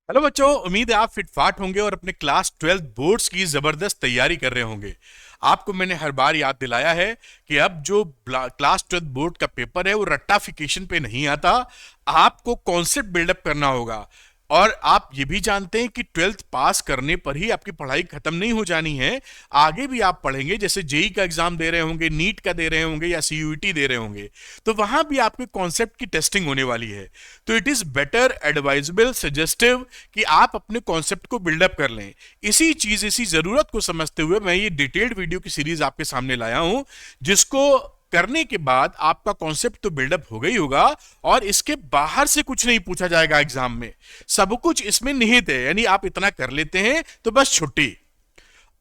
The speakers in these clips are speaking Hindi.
हेलो बच्चों, उम्मीद है आप फिटफाट होंगे और अपने क्लास 12 बोर्ड्स की जबरदस्त तैयारी कर रहे होंगे। आपको मैंने हर बार याद दिलाया है कि अब जो क्लास 12 बोर्ड का पेपर है वो रट्टाफिकेशन पे नहीं आता। आपको कॉन्सेप्ट बिल्डअप करना होगा। और आप ये भी जानते हैं कि 12th पास करने पर ही आपकी पढ़ाई खत्म नहीं हो जानी है। आगे भी आप पढ़ेंगे, जैसे जेई का एग्जाम दे रहे होंगे, नीट का दे रहे होंगे या सीयूईटी दे रहे होंगे, तो वहां भी आपके कॉन्सेप्ट की टेस्टिंग होने वाली है। तो it is better advisable suggestive कि आप अपने कॉन्सेप्ट को बिल्डअप कर लें। इसी जरूरत को समझते हुए मैं ये डिटेल्ड वीडियो की सीरीज आपके सामने लाया हूं, जिसको करने के बाद आपका कॉन्सेप्ट तो बिल्डअप हो गई होगा और इसके बाहर से कुछ नहीं पूछा जाएगा एग्जाम में। सब कुछ इसमें निहित है, यानी आप इतना कर लेते हैं तो बस छुट्टी।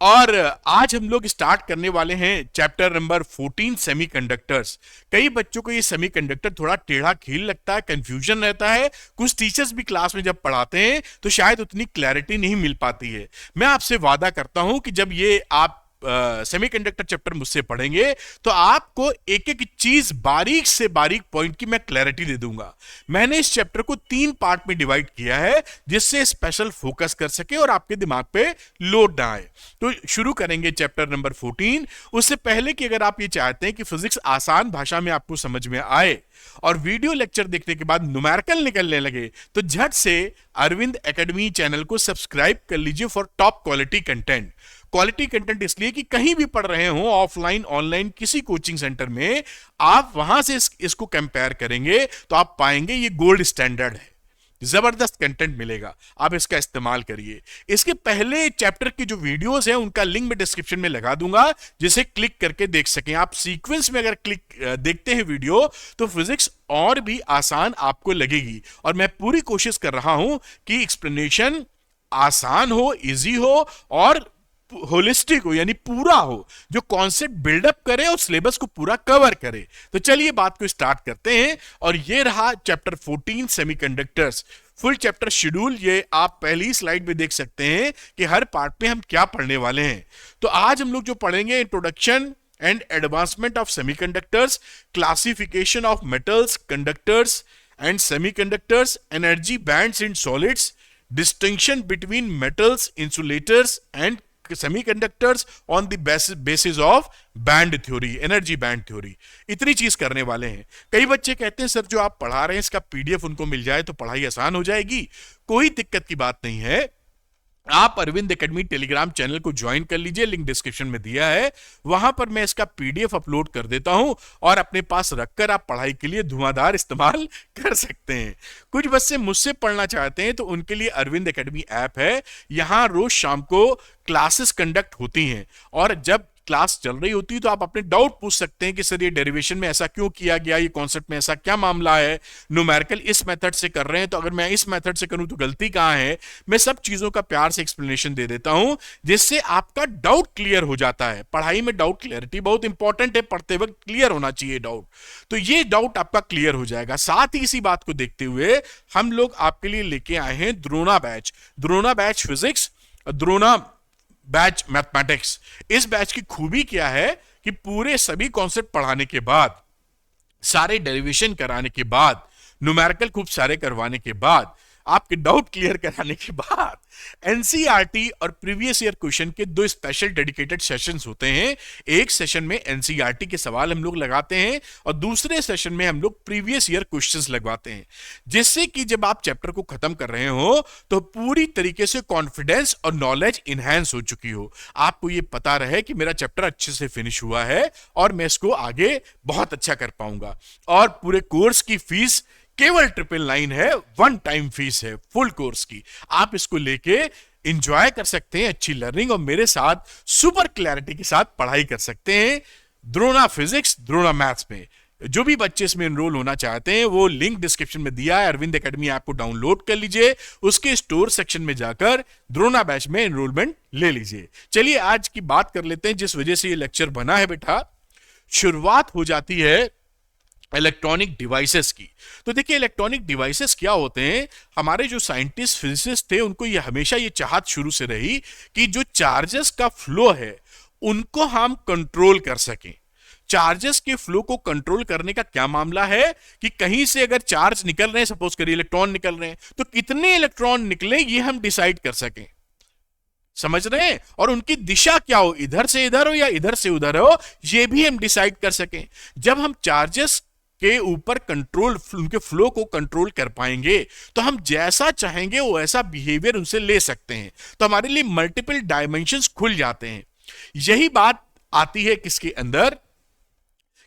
और आज हम लोग स्टार्ट करने वाले हैं चैप्टर नंबर 14, सेमीकंडक्टर्स। कई बच्चों को ये सेमीकंडक्टर थोड़ा टेढ़ा खील लगता है, कंफ्यूजन रहता है। कुछ टीचर्स भी क्लास में जब पढ़ाते हैं तो शायद उतनी क्लैरिटी नहीं मिल पाती है। मैं आपसे वादा करता हूं कि जब ये आप सेमीकंडक्टर चैप्टर मुझसे पढ़ेंगे तो आपको एक एक चीज बारीक से बारीक पॉइंट की मैं क्लैरिटी दे दूंगा। मैंने इस चैप्टर को 3 पार्ट में डिवाइड किया है, जिससे स्पेशल फोकस कर सके और आपके दिमाग पे लोड ना आए। तो शुरू करेंगे चैप्टर नंबर 14। उससे पहले कि अगर आप ये चाहते हैं कि फिजिक्स आसान भाषा में आपको समझ में आए और वीडियो लेक्चर देखने के बाद न्यूमेरिकल निकलने लगे, तो झट से अरविंद एकेडमी चैनल को सब्सक्राइब कर लीजिए for top quality content. Quality content इसलिए कि कहीं भी पढ़ रहे हो, ऑफलाइन ऑनलाइन किसी कोचिंग सेंटर में, आप वहां से इसको कंपेयर करेंगे तो आप पाएंगे ये गोल्ड स्टैंडर्ड है। जबरदस्त कंटेंट मिलेगा, आप इसका इस्तेमाल करिए। इसके पहले चैप्टर की जो वीडियोस हैं उनका लिंक मैं डिस्क्रिप्शन में लगा दूंगा, जिसे क्लिक करके देख सकें। आप सीक्वेंस में अगर देखते हैं वीडियो, तो फिजिक्स और भी आसान आपको लगेगी। और मैं पूरी कोशिश कर रहा हूं कि एक्सप्लेनेशन आसान हो, इजी हो और होलिस्टिक हो, यानी पूरा हो, जो कॉन्सेप्ट बिल्डअप करे और सिलेबस को पूरा कवर करे। तो चलिए बात को स्टार्ट करते हैं। और ये रहा chapter 14, semiconductors. Full chapter schedule ये आप पहली स्लाइड में देख सकते हैं कि हर पार्ट में हम क्या पढ़ने वाले हैं। तो आज हम लोग जो पढ़ेंगे, introduction and advancement of semiconductors, classification of metals, conductors and semiconductors, energy bands in solids, distinction between metals, insulators and semiconductors on the basis of band theory, energy band theory. इतनी चीज करने वाले हैं। कई बच्चे कहते हैं सर जो आप पढ़ा रहे हैं इसका पीडीएफ उनको मिल जाए तो पढ़ाई आसान हो जाएगी। कोई दिक्कत की बात नहीं है। आप अरविंद एकेडमी टेलीग्राम चैनल को ज्वाइन कर लीजिए, लिंक डिस्क्रिप्शन में दिया है। वहां पर मैं इसका पीडीएफ अपलोड कर देता हूं और अपने पास रखकर आप पढ़ाई के लिए धुआंधार इस्तेमाल कर सकते हैं। कुछ बच्चे मुझसे पढ़ना चाहते हैं तो उनके लिए अरविंद एकेडमी ऐप है। यहां रोज शाम को क्लासेस कंडक्ट होती हैं और जब क्लास चल रही होती है तो आप अपने डाउट पूछ सकते हैं कि सर ये डेरिवेशन में ऐसा क्यों किया गया, ये कॉन्सेप्ट में ऐसा क्या मामला है, न्यूमेरिकल इस मेथड से कर रहे हैं तो अगर मैं इस मेथड से करूं तो गलती कहां है। मैं सब चीजों का प्यार से एक्सप्लेनेशन दे देता हूं, जिससे आपका डाउट क्लियर हो जाता है। पढ़ाई में डाउट क्लियरिटी बहुत इंपॉर्टेंट है, पढ़ते वक्त क्लियर होना चाहिए डाउट। तो ये डाउट आपका क्लियर हो जाएगा। साथ ही इसी बात को देखते हुए हम लोग आपके लिए लेके आए हैं Drona batch. Drona batch physics, Drona batch mathematics. इस बैच की खूबी क्या है कि पूरे सभी कॉन्सेप्ट पढ़ाने के बाद, सारे डेरिवेशन कराने के बाद, न्यूमेरिकल खूब सारे करवाने के बाद, आपके डाउट क्लियर कराने के बाद, एनसीईआरटी और प्रीवियस ईयर क्वेश्चन के 2 स्पेशल डेडिकेटेड सेशंस होते हैं। एक सेशन में एनसीईआरटी के सवाल हम लोग लगाते हैं और दूसरे सेशन में हम लोग प्रीवियस ईयर क्वेश्चंस लगवाते हैं, जिससे कि जब आप चैप्टर को खत्म कर रहे हो तो पूरी तरीके से कॉन्फिडेंस और नॉलेज इनहैंस हो चुकी हो। आपको ये पता रहे कि मेरा चैप्टर अच्छे से फिनिश हुआ है और मैं इसको आगे बहुत अच्छा कर पाऊंगा। और पूरे कोर्स की फीस केवल 999 है, 1 टाइम फीस है फुल कोर्स की। आप इसको लेके एंजॉय कर सकते हैं, अच्छी लर्निंग और मेरे साथ सुपर क्लैरिटी के साथ पढ़ाई कर सकते हैं द्रोणा फिजिक्स, द्रोणा मैथ्स में। जो भी बच्चे इसमें एनरोल होना चाहते हैं वो लिंक डिस्क्रिप्शन में दिया है। अरविंद एकेडमी ऐप को डाउनलोड कर लीजिए, उसके स्टोर सेक्शन में जाकर द्रोणा बैच में एनरोलमेंट ले लीजिए। चलिए आज की बात कर लेते हैं जिस वजह से ये लेक्चर बना है बेटा। शुरुआत हो जाती है इलेक्ट्रॉनिक डिवाइसेस की। तो देखिए इलेक्ट्रॉनिक डिवाइसेस क्या होते हैं। हमारे जो साइंटिस्ट फिजिसिस्ट थे उनको ये हमेशा ये चाहत शुरू से रही कि जो चार्जेस का फ्लो है उनको हम कंट्रोल कर सकें। चार्जेस के फ्लो को कंट्रोल करने का क्या मामला है कि कहीं से अगर चार्ज निकल रहे हैं, सपोज करिए इलेक्ट्रॉन निकल रहे हैं, तो कितने इलेक्ट्रॉन निकले ये हम डिसाइड कर सकें। समझ रहे हैं? और उनकी दिशा क्या हो, इधर से इधर हो या इधर से उधर हो, ये भी हम डिसाइड कर सकें। जब हम चार्जेस के ऊपर कंट्रोल, उनके फ्लो को कंट्रोल कर पाएंगे तो हम जैसा चाहेंगे वो ऐसा बिहेवियर उनसे ले सकते हैं। तो हमारे लिए मल्टीपल डायमेंशंस खुल जाते हैं। यही बात आती है किसके अंदर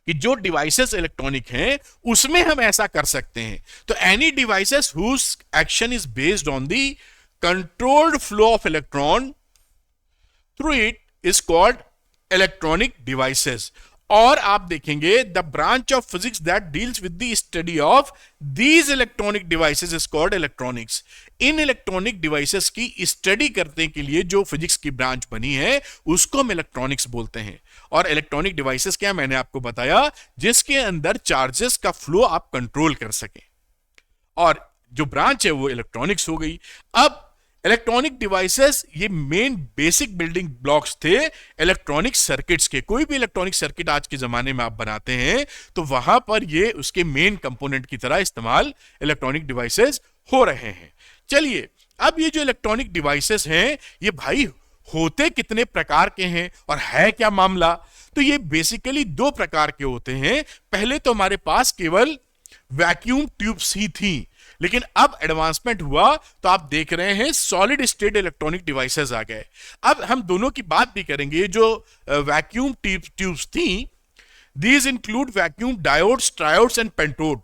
कि जो डिवाइसेस इलेक्ट्रॉनिक हैं उसमें हम ऐसा कर सकते हैं। तो any devices whose action is based on the controlled flow of electron through it is called electronic devices. और आप देखेंगे the branch of physics that deals with the study of these electronic devices is called electronics. इन इलेक्ट्रॉनिक डिवाइसेस की स्टडी करने के लिए जो फिजिक्स की ब्रांच बनी है उसको हम इलेक्ट्रॉनिक्स बोलते हैं। और इलेक्ट्रॉनिक डिवाइसेस क्या मैंने आपको बताया, जिसके अंदर चार्जेस का फ्लो आप कंट्रोल कर सकें, और जो ब्रांच है वो इलेक्ट्रॉनिक्स हो गई। अब इलेक्ट्रॉनिक डिवाइसेस ये मेन बेसिक बिल्डिंग ब्लॉक्स थे इलेक्ट्रॉनिक सर्किट्स के। कोई भी इलेक्ट्रॉनिक सर्किट आज के जमाने में आप बनाते हैं तो वहां पर ये उसके मेन कंपोनेंट की तरह इस्तेमाल इलेक्ट्रॉनिक डिवाइसेस हो रहे हैं। चलिए, अब ये जो इलेक्ट्रॉनिक डिवाइसेस हैं ये भाई होते कितने प्रकार के हैं और है क्या मामला? तो ये बेसिकली दो प्रकार के होते हैं। पहले तो हमारे पास केवल वैक्यूम ट्यूब्स ही थी, लेकिन अब एडवांसमेंट हुआ तो आप देख रहे हैं सॉलिड स्टेट इलेक्ट्रॉनिक डिवाइसेस आ गए। अब हम दोनों की बात भी करेंगे। जो वैक्यूम ट्यूब्स थी, these include vacuum diodes, triodes and pentode.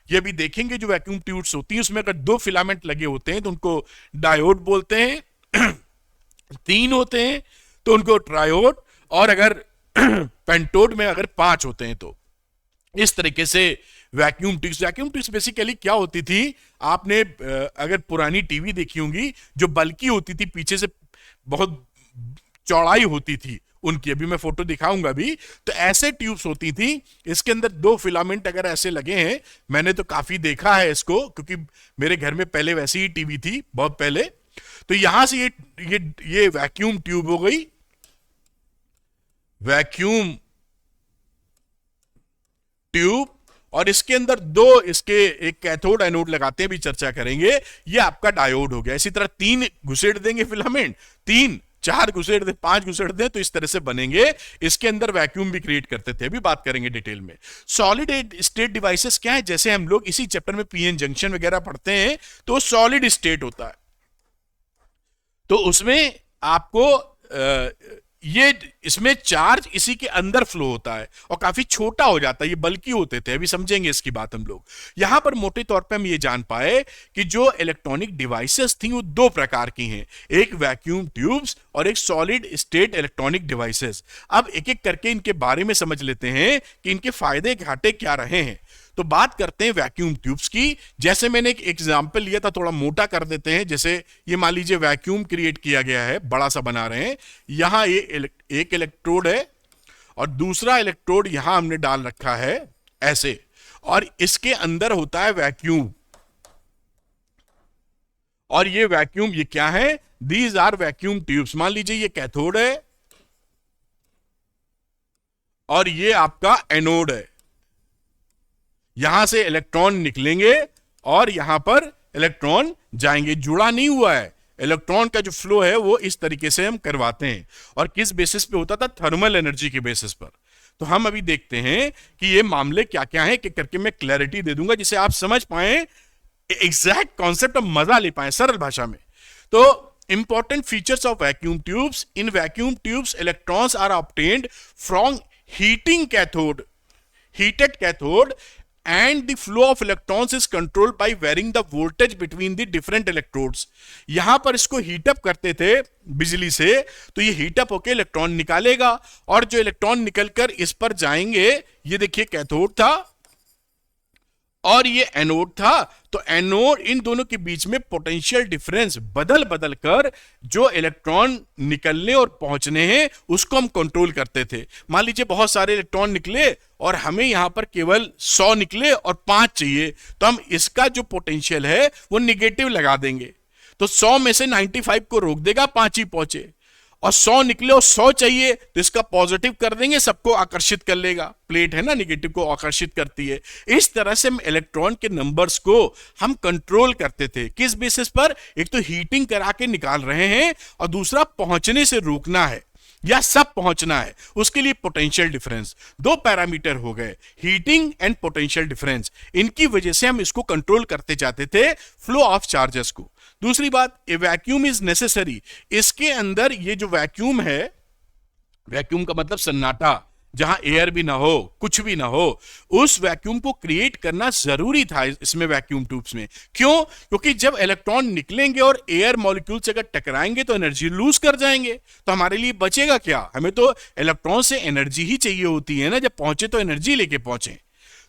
ये भी देखेंगे जो वैक्यूम ट्यूब्स होती हैं उसमें अगर दो फिलामेंट लगे होते हैं तो उनको डायोड बोलते हैं, तीन होते हैं तो उनको ट्रायोड, और अगर पेंटोड में अगर 5 होते हैं तो इस तरीके से वैक्यूम ट्यूब्स बेसिकली क्या होती थी, आपने अगर पुरानी टीवी देखी होंगी जो बल्कि होती थी, पीछे से बहुत चौड़ाई होती थी उनकी, अभी मैं फोटो दिखाऊंगा भी, तो ऐसे ट्यूब्स होती थी। इसके अंदर 2 फिलामेंट अगर ऐसे लगे हैं, मैंने तो काफी देखा है इसको क्योंकि मेरे घर में पहले वैसी ही टीवी थी बहुत पहले। तो यहां से ये वैक्यूम ट्यूब हो गई, वैक्यूम ट्यूब, और इसके अंदर 2 इसके एक कैथोड एनोड लगाते हैं, भी चर्चा करेंगे। ये आपका डायोड हो गया। इसी तरह 3 घुसेड़ देंगे फिलामेंट, 3 4 घुसेड़ दे, 5 घुसेड़ दे, तो इस तरह से बनेंगे। इसके अंदर वैक्यूम भी क्रिएट करते थे, अभी बात करेंगे डिटेल में। सॉलिड स्टेट डिवाइसेस क्या है, जैसे हम लोग इसी चैप्टर में पीएन जंक्शन वगैरह पढ़ते हैं तो सॉलिड स्टेट होता है। तो उसमें आपको ये इसमें चार्ज इसी के अंदर फ्लो होता है और काफी छोटा हो जाता है। ये बल्कि होते थे, अभी समझेंगे इसकी बात हम लोग। यहां पर मोटे तौर पे हम ये जान पाए कि जो इलेक्ट्रॉनिक डिवाइसेस थी वो 2 प्रकार की हैं, एक वैक्यूम ट्यूब्स और एक सॉलिड स्टेट इलेक्ट्रॉनिक डिवाइसेस। अब एक एक करके इनके बारे में समझ लेते हैं कि इनके फायदे घाटे क्या रहे हैं। तो बात करते हैं वैक्यूम ट्यूब्स की। जैसे मैंने एक एग्जांपल लिया था, थोड़ा मोटा कर देते हैं। जैसे ये मान लीजिए वैक्यूम क्रिएट किया गया है, बड़ा सा बना रहे हैं। यहां ये एक इलेक्ट्रोड है और दूसरा इलेक्ट्रोड यहां हमने डाल रखा है ऐसे, और इसके अंदर होता है वैक्यूम। और ये वैक्यूम ये क्या है, दीज आर वैक्यूम ट्यूब्स। मान लीजिए ये कैथोड है और ये आपका एनोड है। यहां से इलेक्ट्रॉन निकलेंगे और यहां पर इलेक्ट्रॉन जाएंगे। जुड़ा नहीं हुआ है, इलेक्ट्रॉन का जो फ्लो है वो इस तरीके से हम करवाते हैं। और किस बेसिस पे होता था, थर्मल एनर्जी के बेसिस पर। तो हम अभी देखते हैं कि ये मामले क्या क्या हैं, कि करके मैं क्लैरिटी दे दूंगा जिसे आप समझ पाए, एग्जैक्ट कॉन्सेप्ट और मजा ले पाए सरल भाषा में। तो important features of vacuum tubes, in vacuum tubes electrons are obtained from heating cathode, heated cathode, and the flow of electrons is controlled by varying the voltage between the different electrodes। यहां पर इसको हीटअप करते थे बिजली से, तो ये हीटअप होकर इलेक्ट्रॉन निकालेगा, और जो इलेक्ट्रॉन निकलकर इस पर जाएंगे, ये देखिए कैथोड था और ये एनोड था। तो एनोड, इन दोनों के बीच में पोटेंशियल डिफरेंस बदल बदल कर जो इलेक्ट्रॉन निकलने और पहुंचने हैं उसको हम कंट्रोल करते थे। मान लीजिए बहुत सारे इलेक्ट्रॉन निकले और हमें यहां पर केवल 100 निकले और 5 चाहिए, तो हम इसका जो पोटेंशियल है वो निगेटिव लगा देंगे, तो 100 में से 95 को रोक देगा, 5 ही पहुंचे। और 100 निकले और 100 चाहिए तो इसका पॉजिटिव कर देंगे, सबको आकर्षित कर लेगा। प्लेट है ना, नेगेटिव को आकर्षित करती है। इस तरह से हम इलेक्ट्रॉन के नंबर्स को हम कंट्रोल करते थे। किस बेसिस पर? एक तो हीटिंग करा के निकाल रहे हैं और दूसरा पहुंचने से रोकना है या सब पहुंचना है, उसके लिए पोटेंशियल डिफरेंस। दो पैरामीटर हो गए, हीटिंग एंड पोटेंशियल डिफरेंस। इनकी वजह से हम इसको कंट्रोल करते जाते थे, फ्लो ऑफ चार्जेस को। दूसरी बात, ए वैक्यूम इज नेसेसरी। इसके अंदर ये जो वैक्यूम है, वैक्यूम का मतलब सन्नाटा, जहां एयर भी ना हो, कुछ भी ना हो, उस वैक्यूम को क्रिएट करना जरूरी था इसमें, वैक्यूम ट्यूब्स में। क्यों? क्योंकि जब इलेक्ट्रॉन निकलेंगे और एयर मॉलिक्यूल से अगर टकराएंगे तो एनर्जी लूज कर जाएंगे, तो हमारे लिए बचेगा क्या? हमें तो इलेक्ट्रॉन से एनर्जी ही चाहिए होती है ना, जब पहुंचे तो एनर्जी लेके पहुंचे।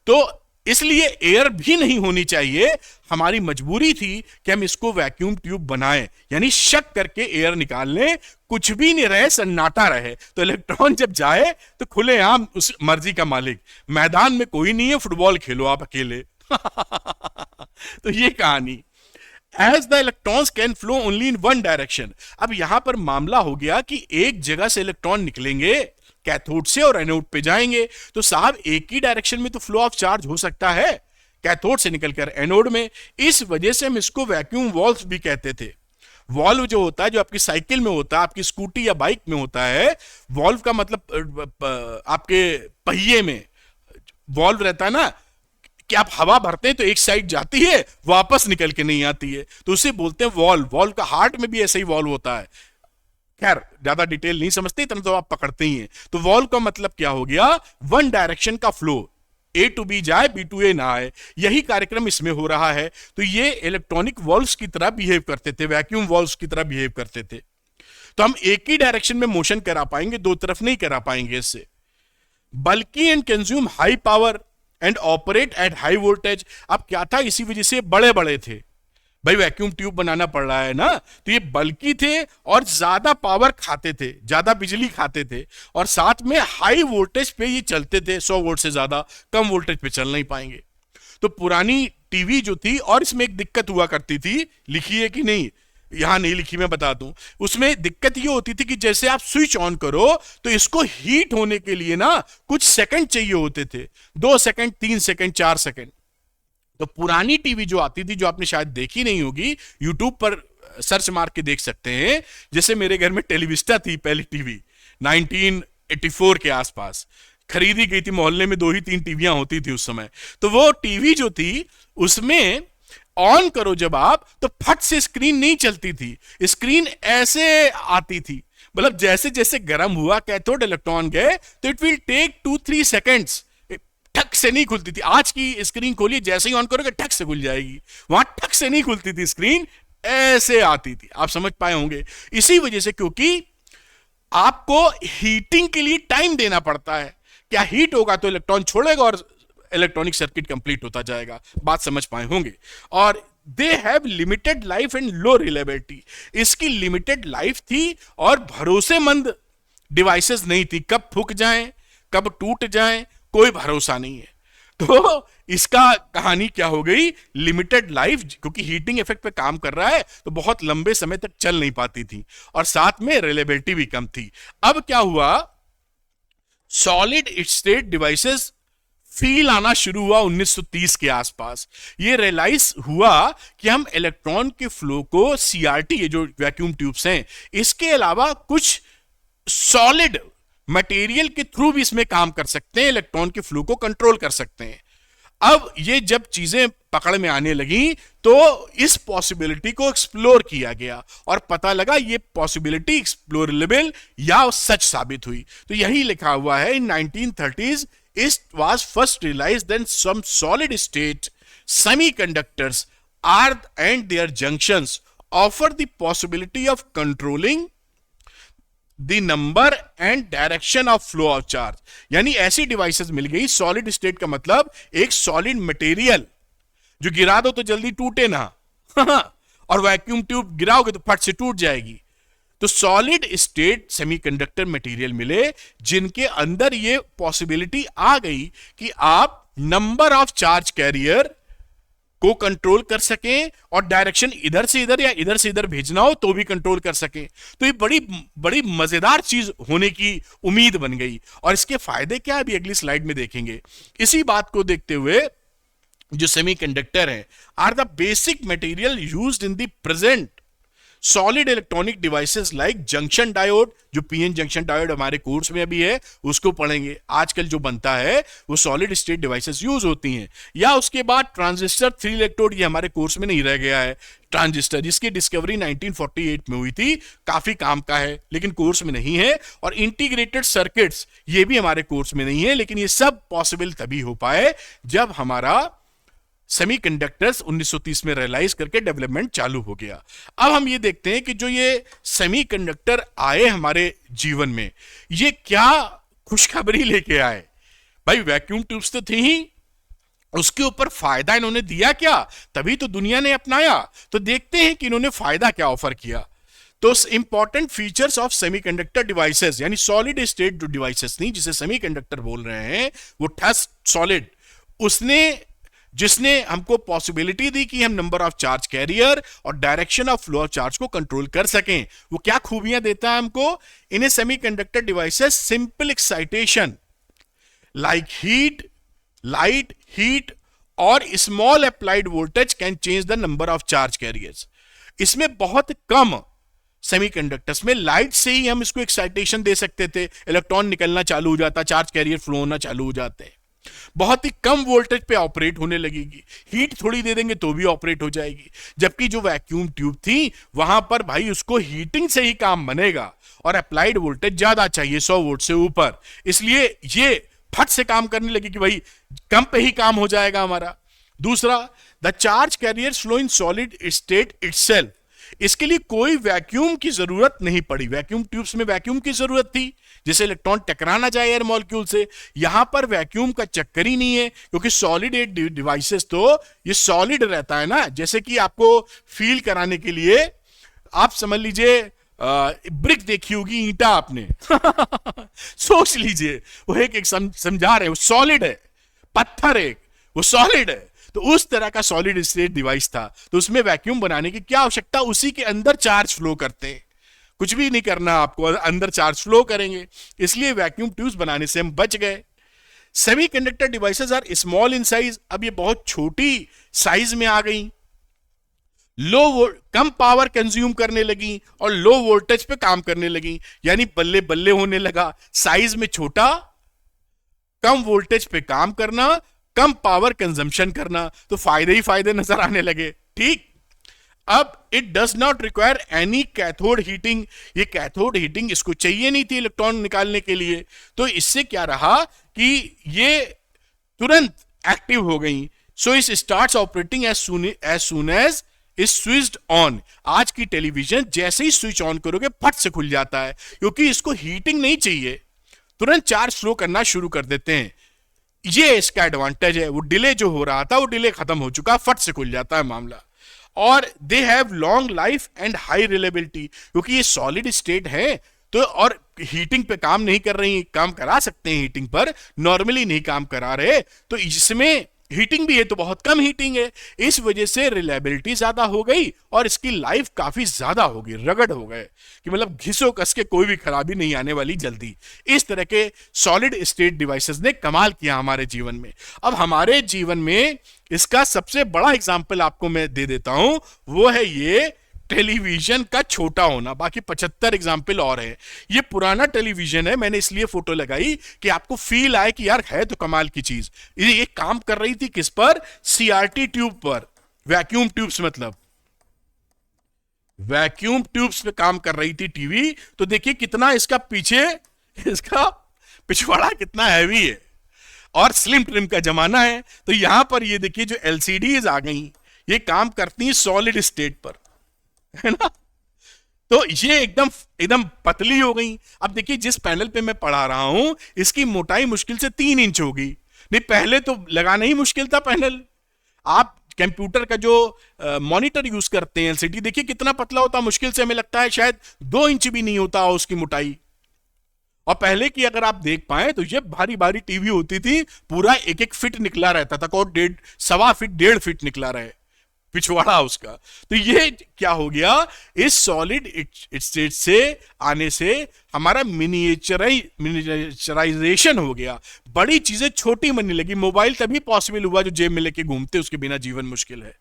तो इसलिए एयर भी नहीं होनी चाहिए। हमारी मजबूरी थी कि हम इसको वैक्यूम ट्यूब बनाएं, यानी शक करके एयर निकाल लें, कुछ भी नहीं रहे, सन्नाटा रहे, तो इलेक्ट्रॉन जब जाए तो खुलेआम उस मर्जी का मालिक। मैदान में कोई नहीं है, फुटबॉल खेलो आप अकेले। तो ये कहानी। As the electrons can flow only in one direction. अब यहां पर मामला हो गया कि एक जगह से इलेक्ट्रॉन निकलेंगे कैथोड से और एनोड पे जाएंगे, तो साहब एक ही डायरेक्शन में तो फ्लो ऑफ चार्ज हो सकता है, कैथोड से निकलकर एनोड में। इस वजह से हम इसको वैक्यूम वॉल्व भी कहते थे। वॉल्व जो होता है, जो आपकी साइकिल में होता है, आपकी स्कूटी या बाइक में होता है, वॉल्व का मतलब आपके पहिए में वॉल्व रहता है ना, कि आप हवा भरते हैं तो एक साइड जाती है, वापस निकल के नहीं आती है, तो उसे बोलते हैं वॉल्व। वॉल्व का हार्ट में भी ऐसा ही वॉल्व होता है। खैर ज्यादा डिटेल नहीं समझते, इतना तो आप पकड़ते ही हैं। तो वॉल्व का मतलब क्या हो गया? वन डायरेक्शन का फ्लो, ए टू बी जाए, बी टू ए ना आए। यही कार्यक्रम इसमें हो रहा है। तो ये इलेक्ट्रॉनिक वॉल्व्स की तरह बिहेव करते थे, वैक्यूम वॉल्व्स की तरह बिहेव करते थे। तो हम एक ही डायरेक्शन में मोशन करा पाएंगे, दो तरफ नहीं करा पाएंगे इससे। बल्कि and consume high power and operate at high voltage. अब क्या था, इसी वजह से बड़े बड़े थे भाई, वैक्यूम ट्यूब बनाना पड़ रहा है ना, तो ये बल्कि थे और ज्यादा पावर खाते थे, ज्यादा बिजली खाते थे, और साथ में हाई वोल्टेज पे ये चलते थे। 100 वोल्ट से ज्यादा कम वोल्टेज पे चल नहीं पाएंगे। तो पुरानी टीवी जो थी, और इसमें एक दिक्कत हुआ करती थी, लिखी है कि नहीं, यहां नहीं लिखी, मैं बता दूं। उसमें दिक्कत ये होती थी कि जैसे आप स्विच ऑन करो तो इसको हीट होने के लिए ना कुछ सेकंड चाहिए होते थे, 2 सेकंड, 3 सेकंड, 4 सेकंड। तो पुरानी टीवी जो आती थी, जो आपने शायद देखी नहीं होगी, यूट्यूब पर सर्च मार के देख सकते हैं। जैसे मेरे घर में टेलीविस्टा थी पहली टीवी, 1984 के आसपास खरीदी गई थी। मोहल्ले में 2 ही 3 टीवियां होती थी उस समय। तो वो टीवी जो थी, उसमें ऑन करो जब आप, तो फट से स्क्रीन नहीं चलती थी, स्क्रीन ऐसे आती थी। मतलब जैसे जैसे गर्म हुआ कैथोड, इलेक्ट्रॉन गए, तो इट विल टेक 2-3 सेकेंड्स, ठक से नहीं खुलती थी। आज की स्क्रीन खोलिए, जैसे ही ऑन करोगे ठक से खुल जाएगी। वहां ठक से नहीं खुलती थी स्क्रीन, ऐसे आती थी। आप समझ पाए होंगे। इसी वजह से, क्योंकि आपको हीटिंग के लिए टाइम देना पड़ता है। क्या हीट होगा तो इलेक्ट्रॉन छोड़ेगा और इलेक्ट्रॉनिक सर्किट कंप्लीट होता जाएगा। बात समझ पाए होंगे। और they have limited life and low reliability. इसकी लिमिटेड लाइफ थी और भरोसेमंद डिवाइसेस नहीं थी। कब फूक जाएं, कब टूट जाएं, कोई भरोसा नहीं है। तो इसका कहानी क्या हो गई? लिमिटेड लाइफ, क्योंकि हीटिंग इफेक्ट पे काम कर रहा है तो बहुत लंबे समय तक चल नहीं पाती थी, और साथ में रिलायबिलिटी भी कम थी। अब क्या हुआ? सॉलिड स्टेट डिवाइसेस फील आना शुरू हुआ 1930 के आसपास। ये रियलाइज हुआ कि हम इलेक्ट्रॉन के फ्लो को सीआरटी, ये जो वैक्यूम ट्यूब्स हैं, इसके अलावा कुछ सॉलिड मटेरियल के थ्रू भी इसमें काम कर सकते हैं, इलेक्ट्रॉन के फ्लो को कंट्रोल कर सकते हैं। अब ये जब चीजें पकड़ में आने लगी तो इस पॉसिबिलिटी को एक्सप्लोर किया गया और पता लगा ये पॉसिबिलिटी एक्सप्लोरेबल या सच साबित हुई। तो यही लिखा हुआ है, इन 1930s it was first realized that some solid state semiconductors are and their junctions offer the possibility of controlling the number and direction of flow of charge। यानी ऐसी डिवाइसेस मिल गई। सॉलिड स्टेट का मतलब एक सॉलिड मटेरियल जो गिरा दो तो जल्दी टूटे ना और वैक्यूम ट्यूब गिराओगे तो फट से टूट जाएगी। तो सॉलिड स्टेट सेमीकंडक्टर मटेरियल मिले जिनके अंदर ये पॉसिबिलिटी आ गई कि आप नंबर ऑफ चार्ज कैरियर को कंट्रोल कर सकें और डायरेक्शन इधर से इधर या इधर से इधर भेजना हो तो भी कंट्रोल कर सकें। तो ये बड़ी बड़ी मजेदार चीज होने की उम्मीद बन गई। और इसके फायदे क्या है अभी अगली स्लाइड में देखेंगे। इसी बात को देखते हुए जो सेमीकंडक्टर है are the basic material used in the present solid electronic devices like junction diode, जो पीएन जंक्शन डायोड हमारे कोर्स में अभी है उसको पढ़ेंगे। आजकल जो बनता है वो सॉलिड स्टेट डिवाइसेस यूज होती हैं। या उसके बाद ट्रांजिस्टर, 3 इलेक्ट्रोड, ये हमारे कोर्स में नहीं रह गया है। ट्रांजिस्टर जिसकी डिस्कवरी 1948 में हुई थी, काफी काम का है लेकिन कोर्स में नहीं है। और इंटीग्रेटेड सर्किट्स ये भी हमारे कोर्स में नहीं है, लेकिन ये सब पॉसिबल तभी हो पाए जब हमारा सेमीकंडक्टर्स 1930 में रियलाइज करके डेवलपमेंट चालू हो गया। अब हम ये देखते हैं कि जो ये सेमीकंडक्टर आए हमारे जीवन में, ये क्या खुशखबरी लेके आए। भाई वैक्यूम ट्यूब्स तो थी ही, उसके ऊपर फायदा इन्होंने दिया क्या, तभी तो दुनिया ने अपनाया। तो देखते हैं कि इन्होंने फायदा क्या ऑफर किया। तो important features of semiconductor devices, यानी सॉलिड स्टेट जो डिवाइसेस थी जिसे सेमीकंडक्टर बोल रहे हैं, वो ठस सॉलिड, उसने जिसने हमको पॉसिबिलिटी दी कि हम नंबर ऑफ चार्ज कैरियर और direction of flow of charge को कंट्रोल कर सकें। वो क्या खूबियां देता है हमको। In a semiconductor devices simple excitation like heat, light, heat और small applied voltage can change the number of charge carriers. इसमें बहुत कम सेमीकंडक्टर्स में लाइट से ही हम इसको एक्साइटेशन दे सकते थे, इलेक्ट्रॉन निकलना चालू हो जाता, चार्ज कैरियर फ्लो होना चालू हो जाते। बहुत ही कम वोल्टेज पे ऑपरेट होने लगेगी, हीट थोड़ी दे देंगे तो भी ऑपरेट हो जाएगी। जबकि जो वैक्यूम ट्यूब थी वहां पर भाई उसको हीटिंग से ही काम बनेगा और अप्लाइड वोल्टेज ज्यादा चाहिए, 100 वोल्ट से ऊपर, इसलिए ये फट से काम करने लगी कि भाई कम पे ही काम हो जाएगा हमारा। दूसरा, the charge carrier flow in solid state itself, इसके लिए कोई वैक्यूम की जरूरत नहीं पड़ी। वैक्यूम ट्यूब्स में वैक्यूम की जरूरत थी जिससे इलेक्ट्रॉन टकरा ना जाए एयर मॉलिक्यूल से। यहां पर वैक्यूम का चक्कर ही नहीं है, क्योंकि सॉलिड डिवाइसेस तो ये सॉलिड रहता है ना। जैसे कि आपको फील कराने के लिए आप समझ लीजिए ब्रिक देखी होगी, ईंटा आपने सोच लीजिए वो एक समझा रहे, वो सॉलिड है, पत्थर एक वो सॉलिड है। तो उस तरह का सॉलिड स्टेट डिवाइस था, तो उसमें वैक्यूम बनाने की क्या आवश्यकता, उसी के अंदर चार्ज फ्लो करते हैं, कुछ भी नहीं करना आपको, अंदर चार्ज फ्लो करेंगे, इसलिए वैक्यूम ट्यूब्स बनाने से हम बच गए। Semiconductor devices are small in size, अब ये बहुत छोटी साइज में आ गई, कम पावर कंज्यूम करने लगी और लो वोल्टेज पे काम करने लगी, यानी बल्ले बल्ले होने लगा। साइज में छोटा, कम वोल्टेज पे काम करना, कम पावर कंजम्पशन करना, तो फायदे ही फायदे नजर आने लगे। ठीक, अब it does not require any cathode heating, ये कैथोड हीटिंग इसको चाहिए नहीं थी इलेक्ट्रॉन निकालने के लिए। तो इससे क्या रहा कि ये तुरंत एक्टिव हो गई। So it starts operating as soon as is switched on. आज की टेलीविजन जैसे ही स्विच ऑन करोगे फट से खुल जाता है, क्योंकि इसको हीटिंग नहीं चाहिए, तुरंत चार्ज फ्लो करना शुरू कर देते हैं। ये इसका एडवांटेज है। वो डिले जो हो रहा था वो डिले खत्म हो चुका, फट से खुल जाता है मामला। और they have long life and high reliability, क्योंकि ये सॉलिड स्टेट है तो, और हीटिंग पे काम नहीं कर रही, काम करा सकते हैं हीटिंग पर, नॉर्मली नहीं काम करा रहे, तो इसमें हीटिंग भी है तो बहुत कम हीटिंग है, इस वजह से रिलायबिलिटी ज्यादा हो गई और इसकी लाइफ काफी ज्यादा हो गई, रगड़ हो गए कि मतलब घिसो कस के कोई भी खराबी नहीं आने वाली जल्दी। इस तरह के सॉलिड स्टेट डिवाइसेस ने कमाल किया हमारे जीवन में। अब हमारे जीवन में इसका सबसे बड़ा एग्जाम्पल आपको मैं दे देता हूं, वो है ये टेलीविजन का छोटा होना। बाकी 75 एग्जाम्पल और है। ये पुराना टेलीविजन है, मैंने इसलिए फोटो लगाई कि आपको फील आए कि यार है तो कमाल की चीज। ये काम कर रही थी किस पर, सीआरटी ट्यूब पर, वैक्यूम ट्यूब्स, मतलब वैक्यूम ट्यूब्स पे काम कर रही थी टीवी। तो देखिए कितना इसका पीछे, इसका पिछवाड़ा कितना हैवी है, और स्लिम ट्रिम का जमाना है। तो यहां पर ये देखिए जो एलसीडीज आ गई, ये काम करती हैं सॉलिड स्टेट पर, है ना। तो ये एकदम एकदम पतली हो गई। अब देखिए जिस पैनल पे मैं पढ़ा रहा हूं इसकी मोटाई मुश्किल से 3 इंच होगी। नहीं, पहले तो लगाना ही मुश्किल था पैनल। आप कंप्यूटर का जो मॉनिटर यूज करते हैं एलसीडी, देखिए कितना पतला होता, मुश्किल से हमें लगता है शायद 2 इंच भी नहीं होता उसकी मोटाई। और पहले की अगर आप देख पाए तो ये भारी भारी टीवी होती थी, पूरा 1-1 फीट निकला रहता था, और 1.5 फीट 1.5 फीट निकला रहे। पिछवाड़ा उसका। तो ये क्या हो गया, इस सॉलिड स्टेट से आने से हमारा मिनिएचराइजेशन हो गया, बड़ी चीजें छोटी बनने लगी। मोबाइल तभी पॉसिबल हुआ जो जेब में लेके घूमते, उसके बिना जीवन मुश्किल है।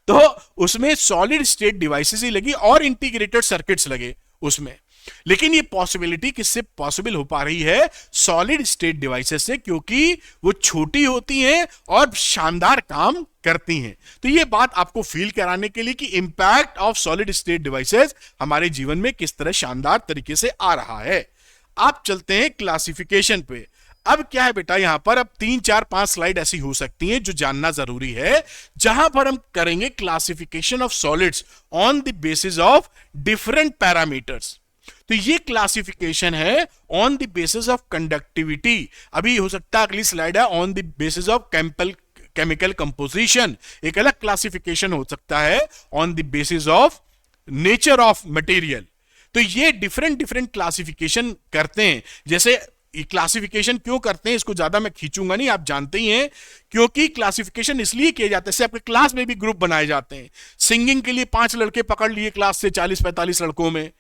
तो उसमें सॉलिड स्टेट डिवाइसेस ही लगी और इंटीग्रेटेड सर्किट्स लगे उसमें। लेकिन ये पॉसिबिलिटी किससे पॉसिबल हो पा रही है, सॉलिड स्टेट डिवाइसेस से, क्योंकि वो छोटी होती हैं और शानदार काम करती हैं। तो ये बात आपको फील कराने के लिए कि impact of solid state devices हमारे जीवन में किस तरह शानदार तरीके से आ रहा है। आप चलते हैं क्लासिफिकेशन पे। अब क्या है बेटा, यहां पर अब 3 4 5 स्लाइड ऐसी हो सकती हैं जो जानना जरूरी है, जहां पर हम करेंगे classification of solids on the basis of different parameters. तो ये क्लासिफिकेशन है on the basis of conductivity. अभी हो सकता है अगली स्लाइड है on the basis of chemical composition, एक अलग क्लासिफिकेशन हो सकता है on the basis of nature of material. तो ये डिफरेंट डिफरेंट क्लासिफिकेशन करते हैं। जैसे क्लासिफिकेशन क्यों करते हैं, इसको ज्यादा मैं खींचूंगा नहीं, आप जानते ही हैं। क्योंकि क्लासिफिकेशन इसलिए किया जाता है, जैसे आपके क्लास में भी ग्रुप बनाए जाते हैं। सिंगिंग के लिए 5 लड़के पकड़ लिए क्लास से 40-45 लड़कों में,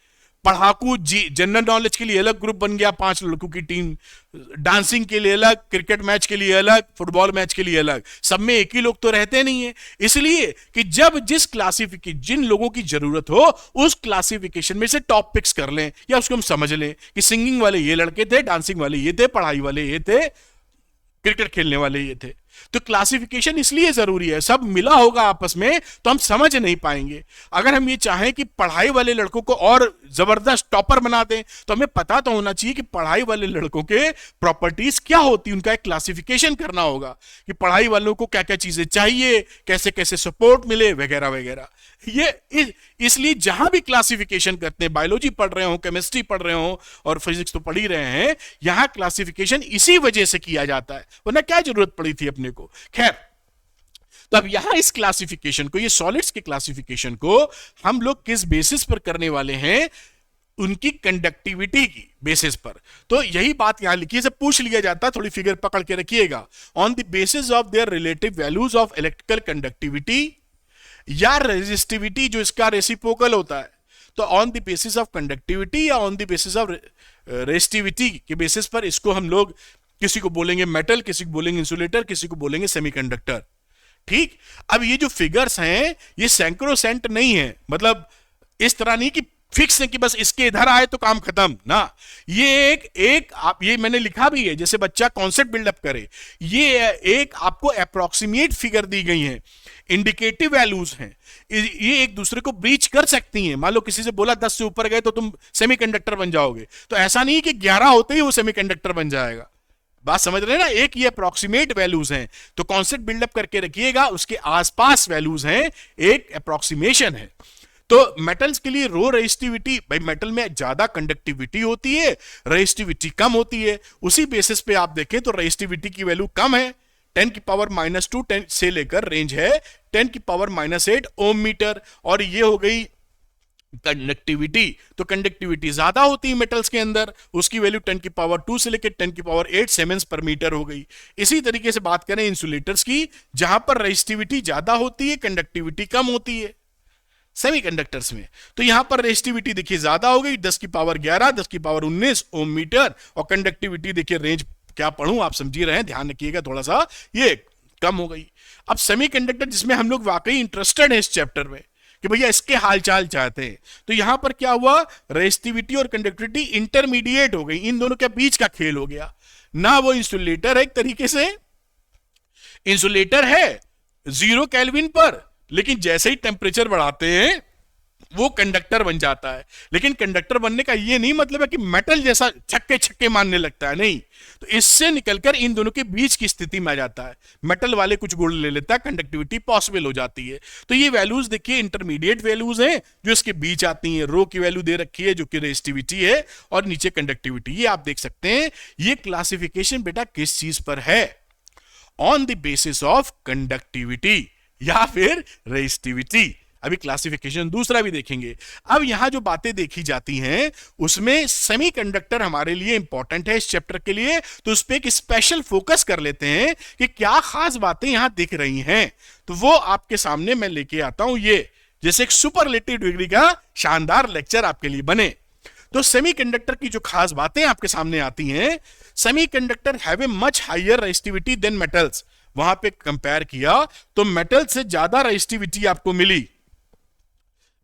पढ़ाकू जनरल नॉलेज के लिए अलग ग्रुप बन गया 5 लड़कों की टीम, डांसिंग के लिए अलग, क्रिकेट मैच के लिए अलग, फुटबॉल मैच के लिए अलग। सब में एक ही लोग तो रहते नहीं है, इसलिए कि जब जिस क्लासिफिकेशन जिन लोगों की जरूरत हो उस क्लासिफिकेशन में से टॉप पिक्स कर लें, या उसको हम समझ लें कि सिंगिंग वाले ये लड़के थे, डांसिंग वाले ये थे, पढ़ाई वाले ये थे, क्रिकेट खेलने वाले ये थे। तो क्लासिफिकेशन इसलिए जरूरी है, सब मिला होगा आपस में तो हम समझ नहीं पाएंगे। अगर हम ये चाहें कि पढ़ाई वाले लड़कों को और जबरदस्त टॉपर बना दें, तो हमें पता तो होना चाहिए कि पढ़ाई वाले लड़कों के प्रॉपर्टीज क्या होती है, उनका एक क्लासिफिकेशन करना होगा कि पढ़ाई वालों को क्या क्या चीजें चाहिए, कैसे कैसे सपोर्ट मिले, वगैरह वगैरह। ये इसलिए जहां भी क्लासिफिकेशन करते हैं, बायोलॉजी पढ़ रहे हो, केमिस्ट्री पढ़ रहे हो और फिजिक्स तो पढ़ ही रहे हैं, यहां क्लासिफिकेशन इसी वजह से किया जाता है, वरना क्या जरूरत पड़ी थी अपने को। खैर, तो अब यहां इस क्लासिफिकेशन को, ये सॉलिड्स के क्लासिफिकेशन को हम लोग किस बेसिस पर करने वाले हैं, उनकी कंडक्टिविटी की बेसिस पर। तो यही बात यहां लिखी है, सब पूछ लिया जाता है, थोड़ी फिगर पकड़ के रखिएगा। On the basis of their relative values of electrical conductivity या रेजिस्टिविटी, जो इसका रेसिप्रोकल होता है, तो on the basis of conductivity या on the basis of resistivity के बेसिस पर इसको हम लोग, किसी को बोलेंगे मेटल, किसी को बोलेंगे इंसुलेटर, किसी को बोलेंगे सेमीकंडक्टर। ठीक, अब ये जो फिगर्स हैं ये सैंक्रोसेंट नहीं है, मतलब इस तरह नहीं कि फिक्स है कि बस इसके इधर आए तो काम खत्म ना। ये एक आप, ये मैंने लिखा भी है, जैसे बच्चा कॉन्सेप्ट बिल्डअप करे, ये एक आपको अप्रोक्सीमेट फिगर दी गई है, इंडिकेटिव वैल्यूज हैं, ये एक दूसरे को ब्रीच कर सकती हैं। मान लो किसी से बोला 10 से ऊपर गए तो तुम सेमीकंडक्टर बन जाओगे, तो ऐसा नहीं कि 11 होते ही वो सेमीकंडक्टर बन जाएगा। बात समझ रहे हैं ना, एक ये अप्रोक्सीमेट वैल्यूज हैं, तो कॉन्सेप्ट बिल्डअप करके रखिएगा, उसके आसपास वैल्यूज हैं, एक अप्रोक्सीमेशन है। तो मेटल्स के लिए रो रेजिस्टिविटी, भाई मेटल में ज्यादा कंडक्टिविटी होती है, रेजिस्टिविटी कम होती है। उसी बेसिस पे आप देखें तो रेजिस्टिविटी की वैल्यू कम है, 10⁻², 10 से लेकर रेंज है 10⁻8 ओम मीटर, और ये हो गई कंडक्टिविटी। तो कंडक्टिविटी ज्यादा होती है मेटल्स के अंदर, उसकी वैल्यू 10⁻2 से लेकर 10⁻8 सीमेंस पर मीटर हो गई। इसी तरीके से बात करें इंसुलेटर्स की, जहां पर रेजिस्टिविटी ज्यादा होती है, कंडक्टिविटी कम होती है सेमीकंडक्टर्स में। तो यहां पर रेजिस्टिविटी देखिए ज्यादा हो गई, 10⁻11, 10⁻19 ओम मीटर, और कंडक्टिविटी देखिए, रेंज क्या पढ़ूं आप समझिए रहे हैं, ध्यान रखिएगा थोड़ा सा, ये कम हो गई। अब सेमीकंडक्टर, जिसमें हम लोग वाकई इंटरेस्टेड हैं इस चैप्टर में कि भैया इसके हालचाल चाहते हैं, तो यहां पर क्या हुआ, रेजिस्टिविटी और कंडक्टिविटी इंटरमीडिएट हो गई, इन दोनों के बीच का खेल हो गया ना। वो इंसुलेटर है, एक तरीके से इंसुलेटर है 0 केल्विन पर, लेकिन जैसे ही टेम्परेचर बढ़ाते हैं वो कंडक्टर बन जाता है। लेकिन कंडक्टर बनने का ये नहीं मतलब है कि मेटल जैसा छक्के छक्के मारने लगता है, नहीं। तो इससे निकलकर इन दोनों के बीच की स्थिति में आ जाता है, मेटल वाले कुछ गुण ले लेता है, कंडक्टिविटी पॉसिबल हो जाती है। तो ये वैल्यूज देखिए इंटरमीडिएट वैल्यूज हैं जो इसके बीच आती हैं। रो की वैल्यू दे रखी है जो कि रेजिस्टिविटी है, और नीचे कंडक्टिविटी, ये आप देख सकते हैं। ये क्लासिफिकेशन बेटा किस चीज पर है, on the basis of conductivity या फिर रेजिस्टिविटी। अभी क्लासिफिकेशन दूसरा भी देखेंगे। अब यहां जो बातें देखी जाती हैं उसमें सेमीकंडक्टर हमारे लिए इंपॉर्टेंट है इस चैप्टर के लिए, तो उस पर एक स्पेशल फोकस कर लेते हैं कि क्या खास बातें यहां दिख रही हैं। तो वो आपके सामने मैं लेके आता हूं, ये जैसे एक सुपरलेटिव डिग्री का शानदार लेक्चर आपके लिए बने। तो सेमीकंडक्टर की जो खास बातें आपके सामने आती हैं, semiconductor have a much higher resistivity than metals. वहां पे कंपेयर किया तो मेटल से ज्यादा रेजिस्टिविटी आपको मिली,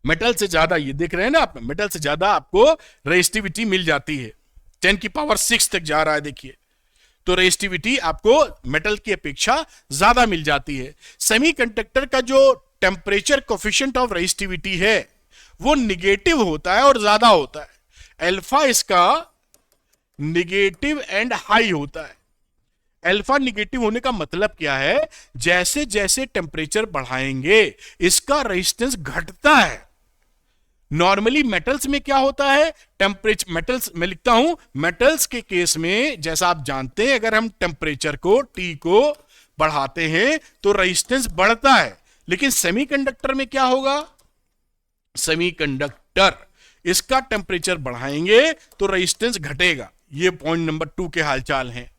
मेटल से ज्यादा, ये देख रहे हैं ना आप, मेटल से ज्यादा आपको रेजिस्टिविटी मिल जाती है, 10⁶ तक जा रहा है देखिए। तो रेजिस्टिविटी आपको मेटल की अपेक्षा ज्यादा मिल जाती है। सेमीकंडक्टर का जो टेम्परेचर कोफिशिएंट ऑफ रेजिस्टिविटी है वो निगेटिव होता है और ज्यादा होता है। अल्फा इसका निगेटिव एंड हाई होता है। अल्फा निगेटिव होने का मतलब क्या है, जैसे जैसे टेम्परेचर बढ़ाएंगे इसका रेजिस्टेंस घटता है। नॉर्मली मेटल्स में क्या होता है, टेम्परेचर, मेटल्स में लिखता हूं, मेटल्स के केस में जैसा आप जानते हैं अगर हम टेम्परेचर को T को बढ़ाते हैं तो रेजिस्टेंस बढ़ता है, लेकिन सेमीकंडक्टर में क्या होगा, सेमीकंडक्टर इसका टेम्परेचर बढ़ाएंगे तो रेजिस्टेंस घटेगा। ये पॉइंट नंबर 2 के हालचाल हैं,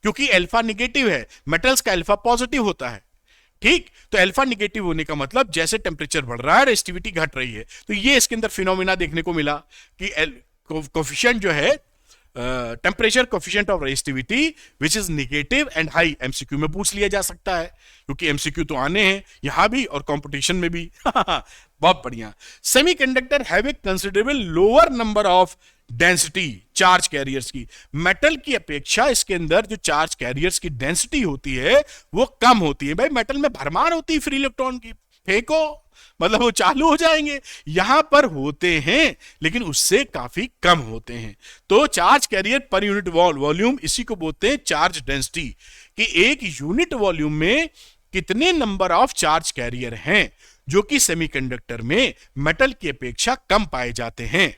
क्योंकि अल्फा निगेटिव है, मेटल्स का अल्फा पॉजिटिव होता है। ठीक, तो अल्फा निगेटिव होने का मतलब जैसे टेम्परेचर बढ़ रहा है रेजिस्टिविटी घट रही है। तो ये इसके अंदर फिनोमिना देखने को मिला कि कोफिशिएंट जो है temperature coefficient of resistivity which is negative and high, MCQ में पूछ लिया जा सकता है, क्योंकि एमसीक्यू तो आने हैं यहां भी और कंपटीशन में भी। बहुत बढ़िया। Semiconductor have A considerable lower number of density charge carriers की, मेटल की अपेक्षा इसके अंदर जो चार्ज कैरियर्स की डेंसिटी होती है वो कम होती है। भाई मेटल में भरमार होती है फ्री इलेक्ट्रॉन की, फेंको मतलब वो चालू हो जाएंगे, यहां पर होते हैं लेकिन उससे काफी कम होते हैं। तो charge carrier per unit volume, इसी को बोलते हैं चार्ज डेंसिटी, कि एक यूनिट वॉल्यूम में कितने नंबर ऑफ चार्ज कैरियर हैं, जो कि सेमीकंडक्टर में मेटल की अपेक्षा कम पाए जाते हैं।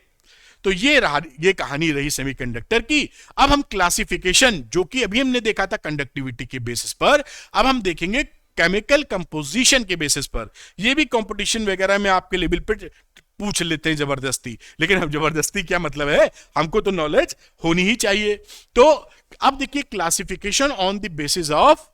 तो ये कहानी रही सेमीकंडक्टर की। अब हम क्लासिफिकेशन, जो कि अभी हमने देखा था कंडक्टिविटी के बेसिस पर, अब हम देखेंगे केमिकल कंपोजिशन के बेसिस पर। ये भी कंपटीशन वगैरह में आपके लेवल पे पूछ लेते हैं जबरदस्ती, लेकिन हम जबरदस्ती क्या मतलब है, हमको तो नॉलेज होनी ही चाहिए। तो अब देखिए classification on the basis of,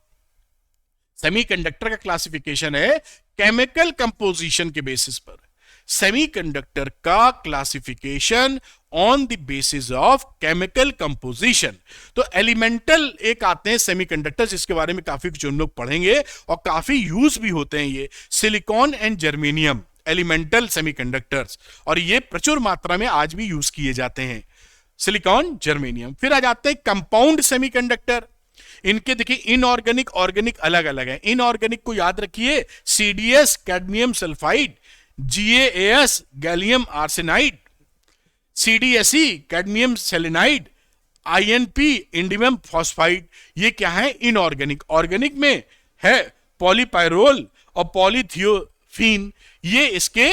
semiconductor का क्लासिफिकेशन है केमिकल कंपोजिशन के बेसिस पर। सेमीकंडक्टर का classification on the basis of chemical composition. तो एलिमेंटल एक आते हैं सेमीकंडक्टर, जिसके बारे में काफी कुछ हम लोग पढ़ेंगे और काफी यूज भी होते हैं ये, silicon and germanium elemental semiconductors, और ये प्रचुर मात्रा में आज भी यूज किए जाते हैं, सिलिकॉन जर्मेनियम। फिर आ जाते हैं कंपाउंड सेमीकंडक्टर। इनके देखिए इनऑर्गेनिक ऑर्गेनिक अलग अलग है। इनऑर्गेनिक को याद रखिए, CDS cadmium sulphide, GaAs gallium arsenide, CdSe cadmium selenide, InP indium phosphide. ये क्या है, इनऑर्गेनिक। ऑर्गेनिक में है पॉलीपायरोल और पॉलीथियोफीन, ये इसके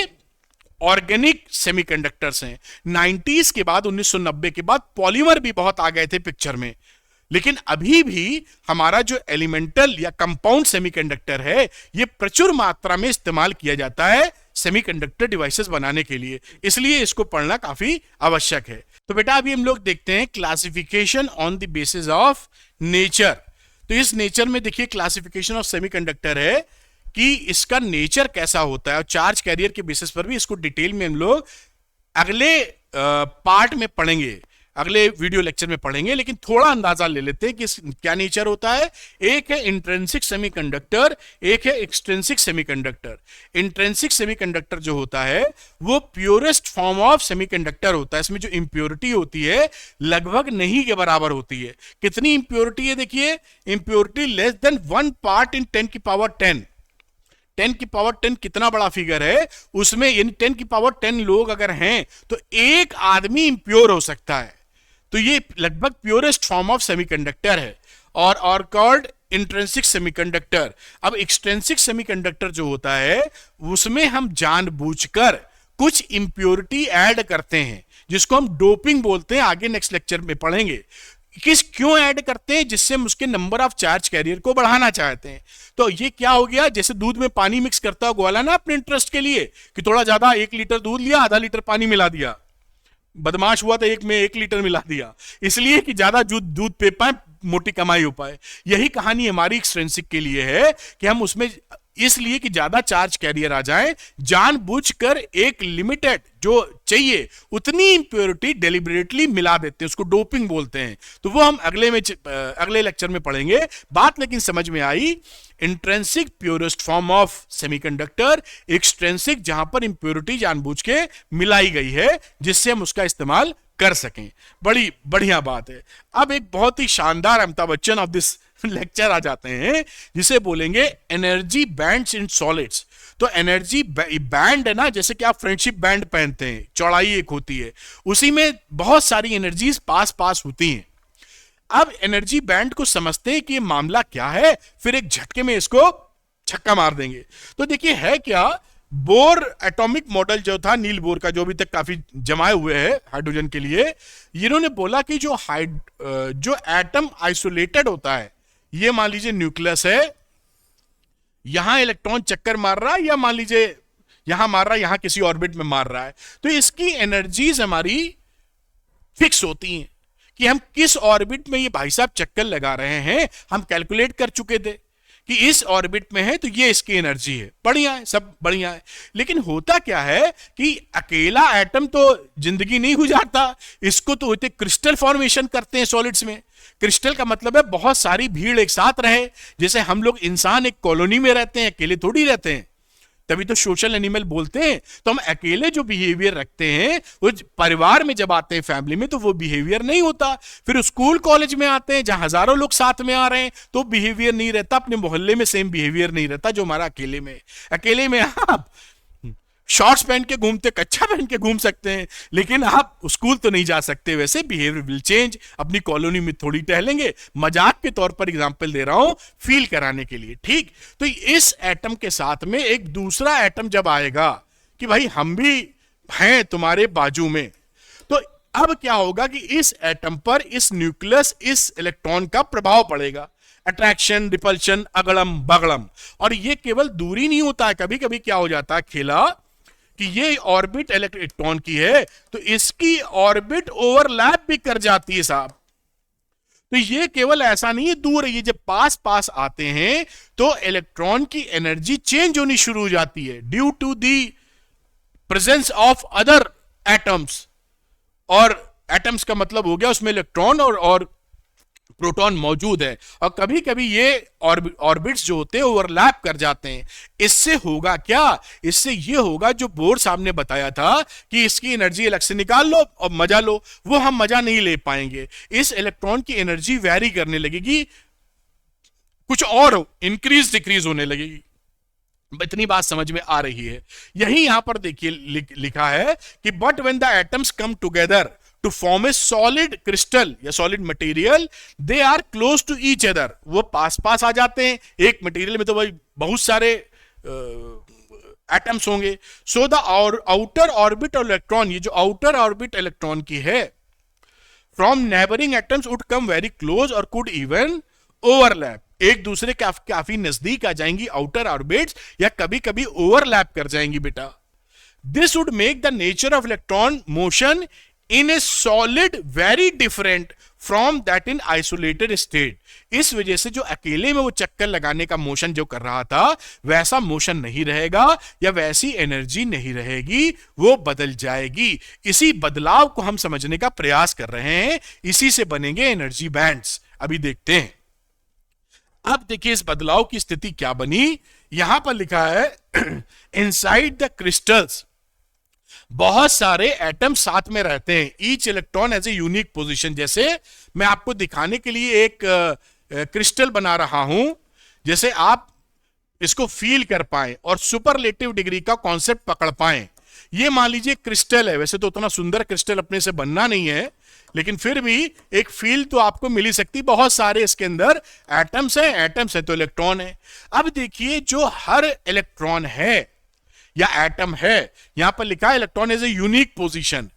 ऑर्गेनिक सेमीकंडक्टर्स हैं। 90s के बाद, 1990 के बाद पॉलीमर भी बहुत आ गए थे पिक्चर में, लेकिन अभी भी हमारा जो एलिमेंटल या कंपाउंड सेमीकंडक्टर है ये प्रचुर मात्रा में इस्तेमाल किया जाता है सेमीकंडक्टर डिवाइसेस बनाने के लिए, इसलिए इसको पढ़ना काफी आवश्यक है। तो बेटा अभी हम लोग देखते हैं classification on the basis of nature. तो इस नेचर में देखिए क्लासिफिकेशन ऑफ सेमीकंडक्टर है कि इसका नेचर कैसा होता है, और चार्ज कैरियर के बेसिस पर भी इसको डिटेल में हम लोग अगले पार्ट में पढ़ेंगे, अगले वीडियो लेक्चर में पढ़ेंगे, लेकिन थोड़ा अंदाजा ले लेते हैं कि क्या नेचर होता है। एक है इंट्रिंसिक सेमीकंडक्टर, एक है एक्सट्रिंसिक सेमीकंडक्टर। इंट्रिंसिक सेमीकंडक्टर जो होता है वो प्योरेस्ट फॉर्म ऑफ सेमीकंडक्टर होता है, इसमें जो इंप्योरिटी होती है लगभग नहीं के बराबर होती है। कितनी इंप्योरिटी है, देखिए impurity less than 1 part in 10⁻10। 10⁻10 कितना बड़ा फिगर है, उसमें यानी 10⁻10 लोग अगर हैं तो एक आदमी इंप्योर हो सकता है। तो ये लगभग प्योरेस्ट फॉर्म ऑफ सेमीकंडक्टर है, और कॉल्ड इंट्रिंसिक सेमीकंडक्टर। अब एक्सट्रिंसिक सेमीकंडक्टर जो होता है उसमें हम जानबूझकर कुछ इंप्योरिटी ऐड करते हैं, जिसको हम डोपिंग बोलते हैं, आगे नेक्स्ट लेक्चर में पढ़ेंगे। किस क्यों ऐड करते हैं? जिससे हम उसके नंबर ऑफ चार्ज कैरियर को बढ़ाना चाहते हैं। तो ये क्या हो गया, जैसे दूध में पानी मिक्स करता हुआ ना अपने इंटरेस्ट के लिए, कि थोड़ा ज्यादा 1 लीटर दूध लिया, आधा लीटर पानी मिला दिया, बदमाश हुआ तो एक में 1 लीटर मिला दिया, इसलिए कि ज्यादा दूध दूध पी पाए, मोटी कमाई हो पाए। यही कहानी हमारी एक्सट्रिंसिक के लिए है कि हम उसमें इसलिए कि ज्यादा चार्ज कैरियर आ जाए, जानबूझकर एक लिमिटेड जो चाहिए उतनी इंप्योरिटी डेलिबरेटली मिला देते हैं, उसको डोपिंग बोलते हैं। तो वो हम अगले लेक्चर में पढ़ेंगे। बात लेकिन समझ में आई, intrinsic purest form of semiconductor, extrinsic जहां पर इंप्योरिटी जानबूझ के मिलाई गई है जिससे हम उसका इस्तेमाल कर सकें। बड़ी बढ़िया बात है। अब एक बहुत ही शानदार Amitabh Bachchan of this lecture आ जाते हैं, जिसे बोलेंगे एनर्जी बैंड्स इन सॉलिड्स। तो एनर्जी बैंड है ना, जैसे कि आप फ्रेंडशिप बैंड पहनते हैं, चौड़ाई एक होती है, उसी में बहुत सारी एनर्जीज पास पास होती हैं। अब एनर्जी बैंड को समझते हैं कि ये मामला क्या है, फिर एक झटके में इसको छक्का मार देंगे। तो देखिए है क्या, बोर एटॉमिक मॉडल जो था नील बोर का, जो अभी तक काफी जमाए हुए हैं हाइड्रोजन के लिए, इन्होंने बोला कि जो एटम आइसोलेटेड होता है, ये मान लीजिए न्यूक्लियस है, यहां इलेक्ट्रॉन चक्कर मार रहा है, या मान लीजिए यहां मार रहा है, यहां किसी ऑर्बिट में मार रहा है, तो इसकी एनर्जीज हमारी फिक्स होती हैं कि हम किस ऑर्बिट में ये भाई साहब चक्कर लगा रहे हैं, हम कैलकुलेट कर चुके थे कि इस ऑर्बिट में है तो ये इसकी एनर्जी है। बढ़िया है, सब बढ़िया है। लेकिन होता क्या है कि अकेला एटम तो जिंदगी नहीं गुजारता, इसको तो होते क्रिस्टल फॉर्मेशन करते हैं सॉलिड्स में। क्रिस्टल का मतलब है बहुत सारी भीड़ एक साथ रहे, जैसे हम लोग इंसान एक कॉलोनी में रहते हैं, अकेले थोड़ी रहते हैं, तभी तो सोशल एनिमल बोलते हैं। तो हम अकेले जो बिहेवियर रखते हैं वो परिवार में जब आते हैं, फैमिली में, तो वो बिहेवियर नहीं होता। फिर स्कूल कॉलेज में आते हैं जहां हजारों लोग साथ में आ रहे हैं, तो बिहेवियर नहीं रहता, अपने मोहल्ले में सेम बिहेवियर नहीं रहता जो हमारा अकेले में आप शॉर्ट्स पहन के घूमते, कच्छा पहन के घूम सकते हैं, लेकिन आप स्कूल तो नहीं जा सकते। वैसे बिहेवियर विल चेंज, अपनी कॉलोनी में थोड़ी टहलेंगे। मजाक के तौर पर एग्जांपल दे रहा हूं, फील कराने के लिए, ठीक। तो इस एटम के साथ में एक दूसरा एटम जब आएगा कि भाई हम भी हैं तुम्हारे बाजू में, तो अब क्या होगा कि इस एटम पर, इस न्यूक्लियस, इस इलेक्ट्रॉन का प्रभाव पड़ेगा, अट्रैक्शन, रिपल्शन, अगड़म बगड़म। और ये केवल दूरी नहीं होता है, कभी कभी क्या हो जाता है खेला कि ये ऑर्बिट इलेक्ट्रॉन की है तो इसकी ऑर्बिट ओवरलैप भी कर जाती है साहब। तो ये केवल ऐसा नहीं है दूर है, ये जब पास पास आते हैं तो इलेक्ट्रॉन की एनर्जी चेंज होनी शुरू हो जाती है due to the presence of other atoms. और एटम्स का मतलब हो गया उसमें इलेक्ट्रॉन और प्रोटॉन मौजूद है, और कभी कभी ये ऑर्बिट्स जो होते हैं ओवरलैप कर जाते हैं। इससे होगा क्या, इससे ये होगा जो बोर साहब ने बताया था कि इसकी एनर्जी अलग से निकाल लो और मजा लो, वो हम मजा नहीं ले पाएंगे। इस इलेक्ट्रॉन की एनर्जी वैरी करने लगेगी, कुछ और इंक्रीज डिक्रीज होने लगेगी। इतनी बात समझ में आ रही है। यही यहां पर देखिए लिखा है कि but when the atoms come together to form a solid crystal या solid material, they are close to each other। वो पास पास आ जाते हैं, एक मटेरियल में तो भाई बहुत सारे एटम्स होंगे। So the outer orbit of electron, ये जो आउटर ऑर्बिट इलेक्ट्रॉन की है, from neighbouring atoms would come very close और कुड इवन ओवरलैप, एक दूसरे के काफी नजदीक आ जाएंगी आउटर ऑर्बिट्स, या कभी कभी ओवरलैप कर जाएंगी बेटा। This would make the nature of electron motion in a solid very different from that in isolated state। इस वजह से जो अकेले में वो चक्कर लगाने का मोशन जो कर रहा था वैसा मोशन नहीं रहेगा, या वैसी एनर्जी नहीं रहेगी, वो बदल जाएगी। इसी बदलाव को हम समझने का प्रयास कर रहे हैं, इसी से बनेंगे एनर्जी बैंड्स। अभी देखते हैं। अब देखिए इस बदलाव की स्थिति क्या बनी। यहां पर लिखा है इनसाइड द क्रिस्टल्स बहुत सारे एटम साथ में रहते हैं, each electron as a unique position. जैसे मैं आपको दिखाने के लिए एक क्रिस्टल बना रहा हूं, जैसे आप इसको फील कर पाए और सुपरलेटिव डिग्री का कॉन्सेप्ट पकड़ पाए। ये मान लीजिए क्रिस्टल है, वैसे तो उतना सुंदर क्रिस्टल अपने से बनना नहीं है, लेकिन फिर भी एक फील तो आपको मिल ही सकती। बहुत सारे इसके अंदर एटम्स हैं, एटम्स है तो इलेक्ट्रॉन है। अब देखिए जो हर इलेक्ट्रॉन है या एटम है, यहां पर लिखा है electron is a unique position.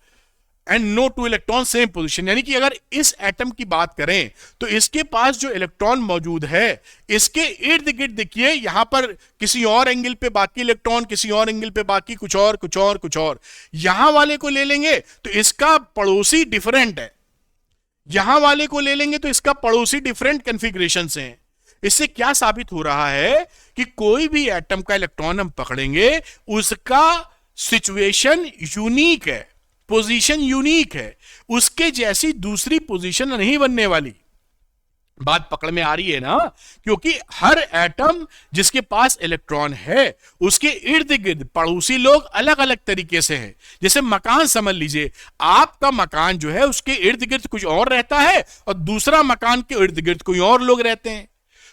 And no two electron same position. यानी कि अगर इस एटम की बात करें तो इसके पास जो इलेक्ट्रॉन मौजूद है, इसके इर्द गिर्द देखिए यहां पर किसी और एंगल पे बाकी इलेक्ट्रॉन, किसी और एंगल पे बाकी कुछ और कुछ और कुछ और। यहां वाले को ले लेंगे तो इसका पड़ोसी डिफरेंट है, यहां वाले को ले लेंगे तो इसका पड़ोसी डिफरेंट कॉन्फ़िगरेशन से है। इससे क्या साबित हो रहा है कि कोई भी एटम का इलेक्ट्रॉन हम पकड़ेंगे उसका सिचुएशन यूनिक है, पोजीशन यूनिक है, उसके जैसी दूसरी पोजीशन नहीं बनने वाली। बात पकड़ में आ रही है ना? क्योंकि हर एटम जिसके पास इलेक्ट्रॉन है उसके इर्द गिर्द पड़ोसी लोग अलग अलग तरीके से हैं। जैसे मकान समझ लीजिए, आपका मकान जो है उसके इर्द गिर्द कुछ और रहता है और दूसरा मकान के इर्द गिर्द कोई और लोग रहते हैं।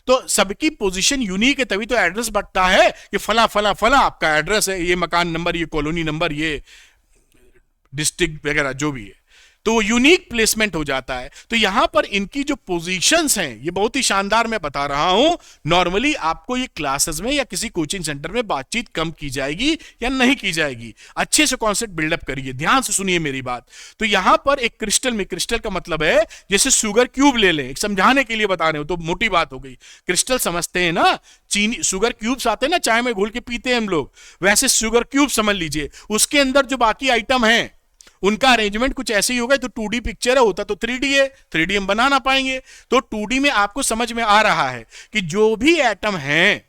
तो सबकी पोजीशन यूनिक है, तभी तो एड्रेस बढ़ता है कि फला फला फला आपका एड्रेस है, ये मकान नंबर, ये कॉलोनी नंबर, ये डिस्ट्रिक्ट वगैरह जो भी है, तो वो यूनिक प्लेसमेंट हो जाता है। तो यहां पर इनकी जो पोजीशंस हैं ये बहुत ही शानदार मैं बता रहा हूं। नॉर्मली आपको ये क्लासेस में या किसी कोचिंग सेंटर में बातचीत कम की जाएगी या नहीं की जाएगी। अच्छे से कॉन्सेप्ट बिल्डअप करिए, ध्यान से सुनिए मेरी बात। तो यहां पर एक क्रिस्टल में, क्रिस्टल का मतलब है जैसे शुगर क्यूब ले लें, समझाने के लिए बता रहे हो तो मोटी बात हो गई। क्रिस्टल समझते हैं ना, चीनी शुगर क्यूब्स आते हैं ना, चाय में घोल के पीते हैं हम लोग, वैसे शुगर क्यूब समझ लीजिए। उसके अंदर जो बाकी आइटम है उनका अरेंजमेंट कुछ ऐसे ही होगा। तो 2D पिक्चर है, होता तो 3D है, 3D हम बना ना पाएंगे। तो 2D में आपको समझ में आ रहा है कि जो भी एटम है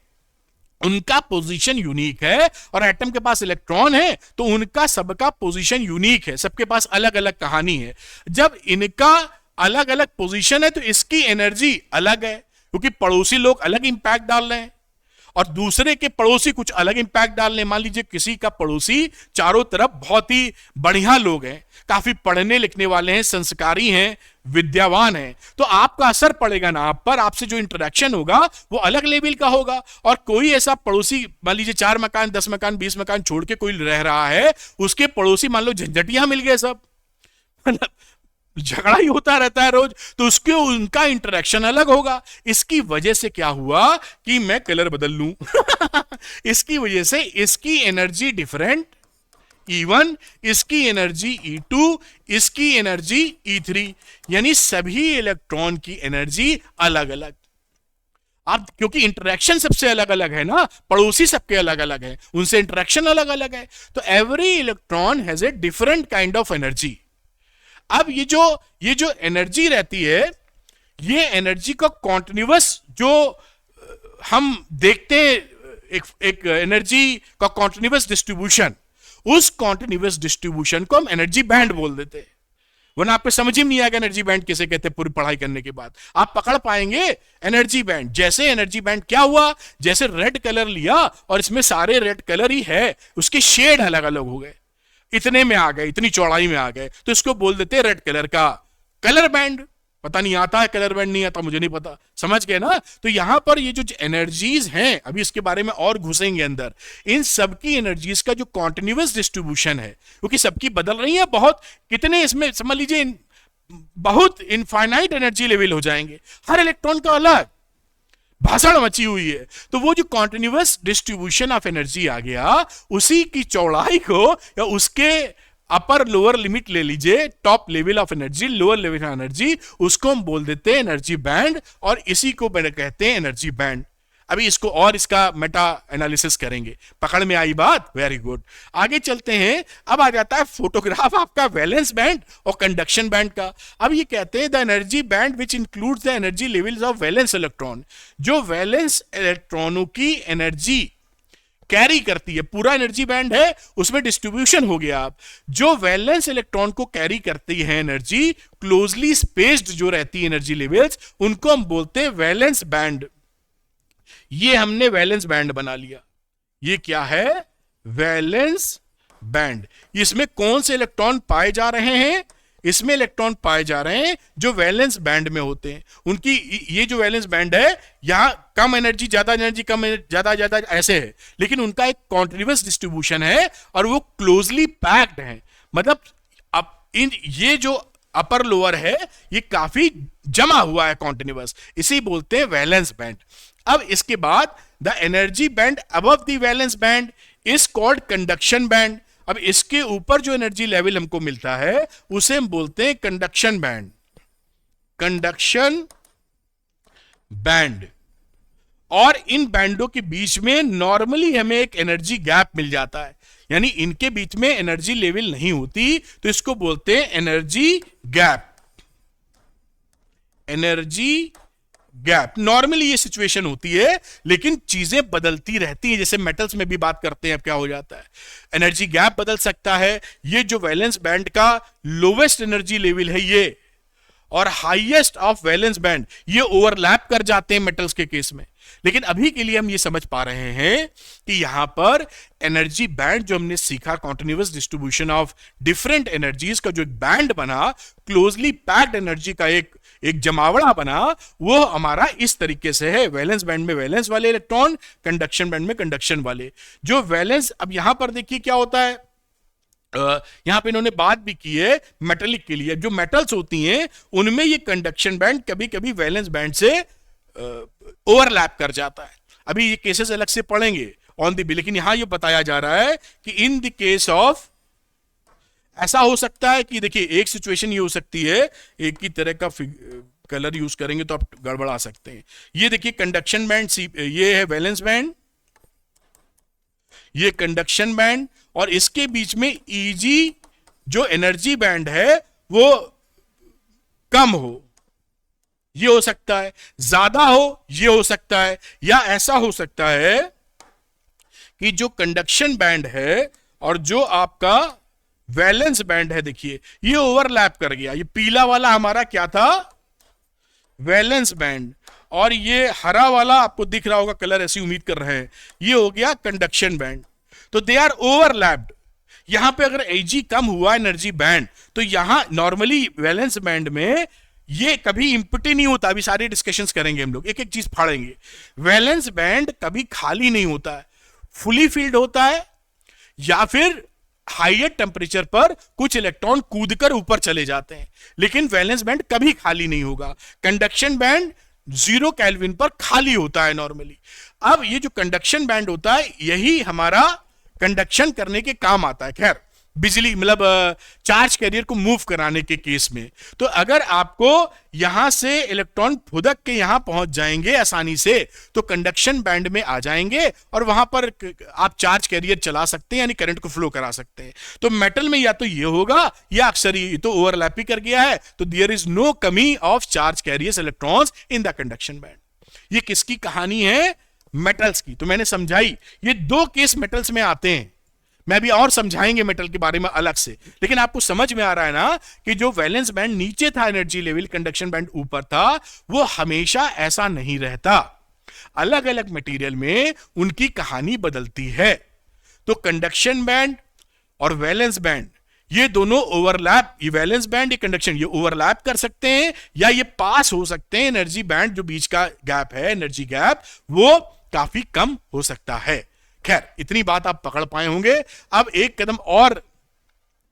उनका पोजीशन यूनिक है, और एटम के पास इलेक्ट्रॉन है तो उनका सबका पोजीशन यूनिक है, सबके पास अलग अलग कहानी है। जब इनका अलग अलग पोजीशन है तो इसकी एनर्जी अलग है, क्योंकि पड़ोसी लोग अलग इंपैक्ट डाल रहे हैं और दूसरे के पड़ोसी कुछ अलग इंपैक्ट डालने। मान लीजिए किसी का पड़ोसी चारों तरफ बहुत ही बढ़िया लोग हैं, काफी पढ़ने लिखने वाले हैं, संस्कारी हैं, विद्यावान हैं, तो आपका असर पड़ेगा ना आप पर, आपसे जो इंटरेक्शन होगा वो अलग लेवल का होगा। और कोई ऐसा पड़ोसी, मान लीजिए 4 मकान 10 मकान 20 मकान छोड़ के कोई रह रहा है, उसके पड़ोसी मान लो झंझटिया मिल गए सब, मतलब झगड़ा ही होता रहता है रोज, तो उसके उनका इंटरेक्शन अलग होगा। इसकी वजह से क्या हुआ कि मैं कलर बदल लूं इसकी वजह से इसकी एनर्जी डिफरेंट E1, इसकी एनर्जी E2, इसकी एनर्जी E3, यानी सभी इलेक्ट्रॉन की एनर्जी अलग अलग। आप क्योंकि इंटरेक्शन सबसे अलग अलग है ना, पड़ोसी सबके अलग अलग है, उनसे इंटरेक्शन अलग अलग है, तो every electron has a different kind of energy. अब ये जो एनर्जी रहती है, ये एनर्जी का कॉन्टिन्यूअस जो हम देखते हैं एक एनर्जी का कॉन्टिन्यूअस डिस्ट्रीब्यूशन, उस कॉन्टिन्यूअस डिस्ट्रीब्यूशन को हम एनर्जी बैंड बोल देते हैं। वरना आपको समझ ही नहीं आएगा एनर्जी बैंड किसे कहते हैं। पूरी पढ़ाई करने के बाद आप पकड़ पाएंगे एनर्जी बैंड। जैसे एनर्जी बैंड क्या हुआ, जैसे रेड कलर लिया और इसमें सारे रेड कलर ही है, उसके शेड अलग अलग हो गए, इतने में आ गए, इतनी चौड़ाई में आ गए, तो इसको बोल देते हैं रेड कलर का कलर बैंड। पता नहीं आता है कलर बैंड, नहीं आता, मुझे नहीं पता, समझ गए ना। तो यहां पर ये जो एनर्जीज हैं, अभी इसके बारे में और घुसेंगे अंदर, इन सबकी एनर्जीज का जो कॉन्टिन्यूअस डिस्ट्रीब्यूशन है, क्योंकि सबकी बदल रही है बहुत, कितने इसमें समझ लीजिए बहुत इनफाइनाइट एनर्जी लेवल हो जाएंगे, हर इलेक्ट्रॉन का अलग भाषण मची हुई है। तो वो जो कॉन्टिन्यूअस डिस्ट्रीब्यूशन ऑफ एनर्जी आ गया, उसी की चौड़ाई को या उसके अपर लोअर लिमिट ले लीजिए, top level of energy, lower level of energy, उसको हम बोल देते हैं एनर्जी बैंड, और इसी को कहते हैं एनर्जी बैंड। अभी इसको और इसका मेटा एनालिसिस करेंगे। पकड़ में आई बात? Very good. आगे चलते हैं। अब आ जाता है फोटोग्राफ आपका वैलेंस बैंड और कंडक्शन बैंड का। अब ये कहते हैं the energy band which includes the energy levels of valence electron. जो वैलेंस इलेक्ट्रॉनों की एनर्जी कैरी करती है, पूरा एनर्जी बैंड है, उसमें डिस्ट्रीब्यूशन हो गया। आप जो वैलेंस इलेक्ट्रॉन को कैरी करती है एनर्जी, क्लोजली स्पेस्ड जो रहती है एनर्जी लेवल्स, उनको हम बोलते हैं वैलेंस बैंड। ये हमने वैलेंस बैंड बना लिया। ये क्या है? Valence band. इसमें कौन से इलेक्ट्रॉन पाए जा रहे हैं? इसमें इलेक्ट्रॉन पाए जा रहे हैं जो वैलेंस बैंड में होते हैं। उनकी ये जो वैलेंस बैंड है, यहां कम एनर्जी कम ज्यादा ज्यादा ऐसे है, लेकिन उनका एक कॉन्टिन्यूअस डिस्ट्रीब्यूशन है और वो क्लोजली पैक्ड है। मतलब अब ये जो अपर लोअर है, ये काफी जमा हुआ है कॉन्टिन्यूअस, इसी बोलते हैं वैलेंस बैंड। अब इसके बाद the energy band above the valence band is called conduction band. अब इसके ऊपर जो एनर्जी लेवल हमको मिलता है उसे हम बोलते हैं कंडक्शन बैंड। Conduction band. और इन बैंडों के बीच में नॉर्मली हमें एक एनर्जी गैप मिल जाता है, यानी इनके बीच में एनर्जी लेवल नहीं होती, तो इसको बोलते हैं energy gap. Energy gap. Normally ये सिचुएशन होती है, लेकिन चीजें बदलती रहती हैं। जैसे मेटल्स में भी बात करते हैं, अब क्या हो जाता है, एनर्जी गैप बदल सकता है। ये जो वैलेंस बैंड का लोवेस्ट एनर्जी लेवल है ये, और हाईएस्ट ऑफ वैलेंस बैंड, ये ओवरलैप कर जाते हैं मेटल्स के केस में। लेकिन अभी के लिए हम ये समझ पा रहे हैं कि यहां पर एनर्जी बैंड जो हमने सीखा, continuous distribution of different energies का जो एक बैंड बना, क्लोजली पैक्ड एनर्जी का एक जमावड़ा बना, वो हमारा इस तरीके से है। वैलेंस बैंड में वैलेंस वाले इलेक्ट्रॉन, कंडक्शन बैंड में कंडक्शन वाले। जो वैलेंस, अब यहां पर देखिए क्या होता है, यहां पे इन्होंने बात भी की है मेटेलिक के लिए। जो मेटल्स होती हैं उनमें ये कंडक्शन बैंड कभी कभी वैलेंस बैंड से ओवरलैप कर जाता है। अभी ये केसेस अलग से पढ़ेंगे ऑन द बी, लेकिन यहां ये बताया जा रहा है कि इन द केस ऑफ, ऐसा हो सकता है कि देखिए एक सिचुएशन ये हो सकती है, एक ही तरह का कलर यूज करेंगे तो आप गड़बड़ा सकते हैं। ये देखिए कंडक्शन बैंड, ये है वैलेंस बैंड, ये कंडक्शन बैंड, और इसके बीच में ईजी जो एनर्जी बैंड है वो कम हो, ये हो सकता है, ज्यादा हो ये हो सकता है, या ऐसा हो सकता है कि जो कंडक्शन बैंड है और जो आपका वैलेंस बैंड है, देखिए ये ओवरलैप कर गया। ये पीला वाला हमारा क्या था, वैलेंस बैंड, और ये हरा वाला आपको दिख रहा होगा कलर, ऐसी उम्मीद कर रहे हैं, ये हो गया कंडक्शन बैंड। तो दे आर ओवरलैप्ड। यहां पे अगर एजी कम हुआ एनर्जी बैंड, तो यहां नॉर्मली वैलेंस बैंड में ये कभी इंप्टी नहीं होता। अभी सारे डिस्कशंस करेंगे हम लोग, एक एक चीज फाड़ेंगे। वैलेंस बैंड कभी खाली नहीं होता है, फुली फिल्ड होता है, या फिर हाईएस्ट टेम्परेचर पर कुछ इलेक्ट्रॉन कूदकर ऊपर चले जाते हैं, लेकिन वैलेंस बैंड कभी खाली नहीं होगा। कंडक्शन बैंड 0 केल्विन पर खाली होता है नॉर्मली। अब ये जो कंडक्शन बैंड होता है, यही हमारा कंडक्शन करने के काम आता है। खैर, बिजली मतलब चार्ज कैरियर को मूव कराने के केस में, तो अगर आपको यहां से इलेक्ट्रॉन फुदक के यहां पहुंच जाएंगे आसानी से, तो कंडक्शन बैंड में आ जाएंगे और वहां पर आप चार्ज कैरियर चला सकते हैं, यानी करंट को फ्लो करा सकते हैं। तो मेटल में या तो ये होगा, या अक्सर ये तो ओवरलैप ही कर गया है, तो देयर इज नो कमी of charge carriers electrons in the conduction band. ये किसकी कहानी है, मेटल्स की। तो मैंने समझाई, ये 2 केस मेटल्स में आते हैं। मैं भी और समझाएंगे मेटल के बारे में अलग से, लेकिन आपको समझ में आ रहा है ना कि जो वैलेंस बैंड नीचे था एनर्जी लेवल, कंडक्शन बैंड ऊपर था, वो हमेशा ऐसा नहीं रहता। अलग अलग मटेरियल में उनकी कहानी बदलती है। तो कंडक्शन बैंड और वैलेंस बैंड ये दोनों ओवरलैप, ये वैलेंस बैंड, ये कंडक्शन, ये ओवरलैप कर सकते हैं या ये पास हो सकते हैं। एनर्जी बैंड जो बीच का गैप है, एनर्जी गैप, वो काफी कम हो सकता है। खैर, इतनी बात आप पकड़ पाए होंगे। अब एक कदम और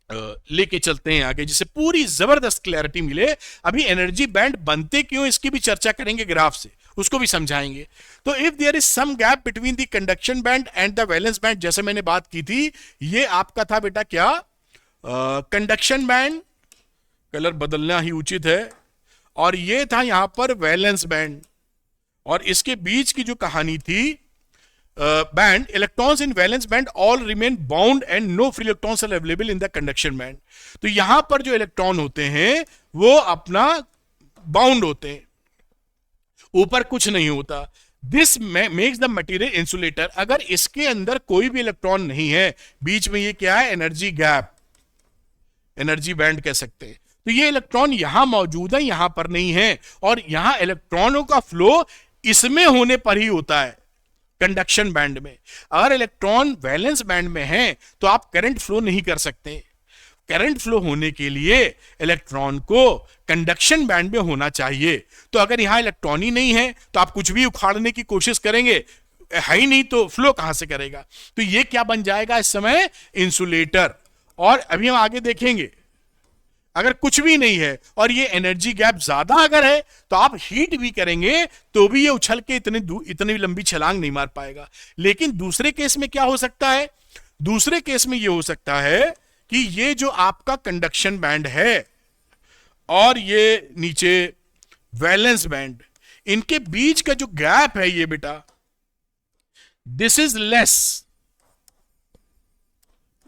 लेके चलते हैं आगे, जिससे पूरी जबरदस्त क्लैरिटी मिले। अभी एनर्जी बैंड बनते क्यों, इसकी भी चर्चा करेंगे ग्राफ से, उसको भी समझाएंगे। तो if there is some gap between the conduction band and the valence band, जैसे मैंने बात की थी, ये आपका था बेटा क्या, कंडक्शन बैंड, कलर बदलना ही उचित है, और ये था यहां पर वैलेंस बैंड, और इसके बीच की जो कहानी थी, band electrons in valence band all remain bound and no free electrons are available in the conduction band। तो यहां पर जो इलेक्ट्रॉन होते हैं वो अपना बाउंड होते हैं, ऊपर कुछ नहीं होता। This makes the material insulator. अगर इसके अंदर कोई भी इलेक्ट्रॉन नहीं है, बीच में ये क्या है, एनर्जी गैप, एनर्जी बैंड कह सकते हैं। तो ये इलेक्ट्रॉन यहां मौजूद है, यहां पर नहीं है, और यहां इलेक्ट्रॉनों का फ्लो इसमें होने पर ही होता है, कंडक्शन बैंड में। अगर इलेक्ट्रॉन वैलेंस बैंड में है तो आप करंट फ्लो नहीं कर सकते। करंट फ्लो होने के लिए इलेक्ट्रॉन को कंडक्शन बैंड में होना चाहिए। तो अगर यहां इलेक्ट्रॉन ही नहीं है तो आप कुछ भी उखाड़ने की कोशिश करेंगे, है ही नहीं, तो फ्लो कहां से करेगा। तो ये क्या बन जाएगा इस समय, इंसुलेटर। और अभी हम आगे देखेंगे, अगर कुछ भी नहीं है और ये एनर्जी गैप ज्यादा अगर है, तो आप हीट भी करेंगे तो भी ये उछल के इतनी लंबी छलांग नहीं मार पाएगा। लेकिन दूसरे केस में क्या हो सकता है, दूसरे केस में ये हो सकता है कि ये जो आपका कंडक्शन बैंड है और ये नीचे वैलेंस बैंड, इनके बीच का जो गैप है ये बेटा, दिस इज लेस,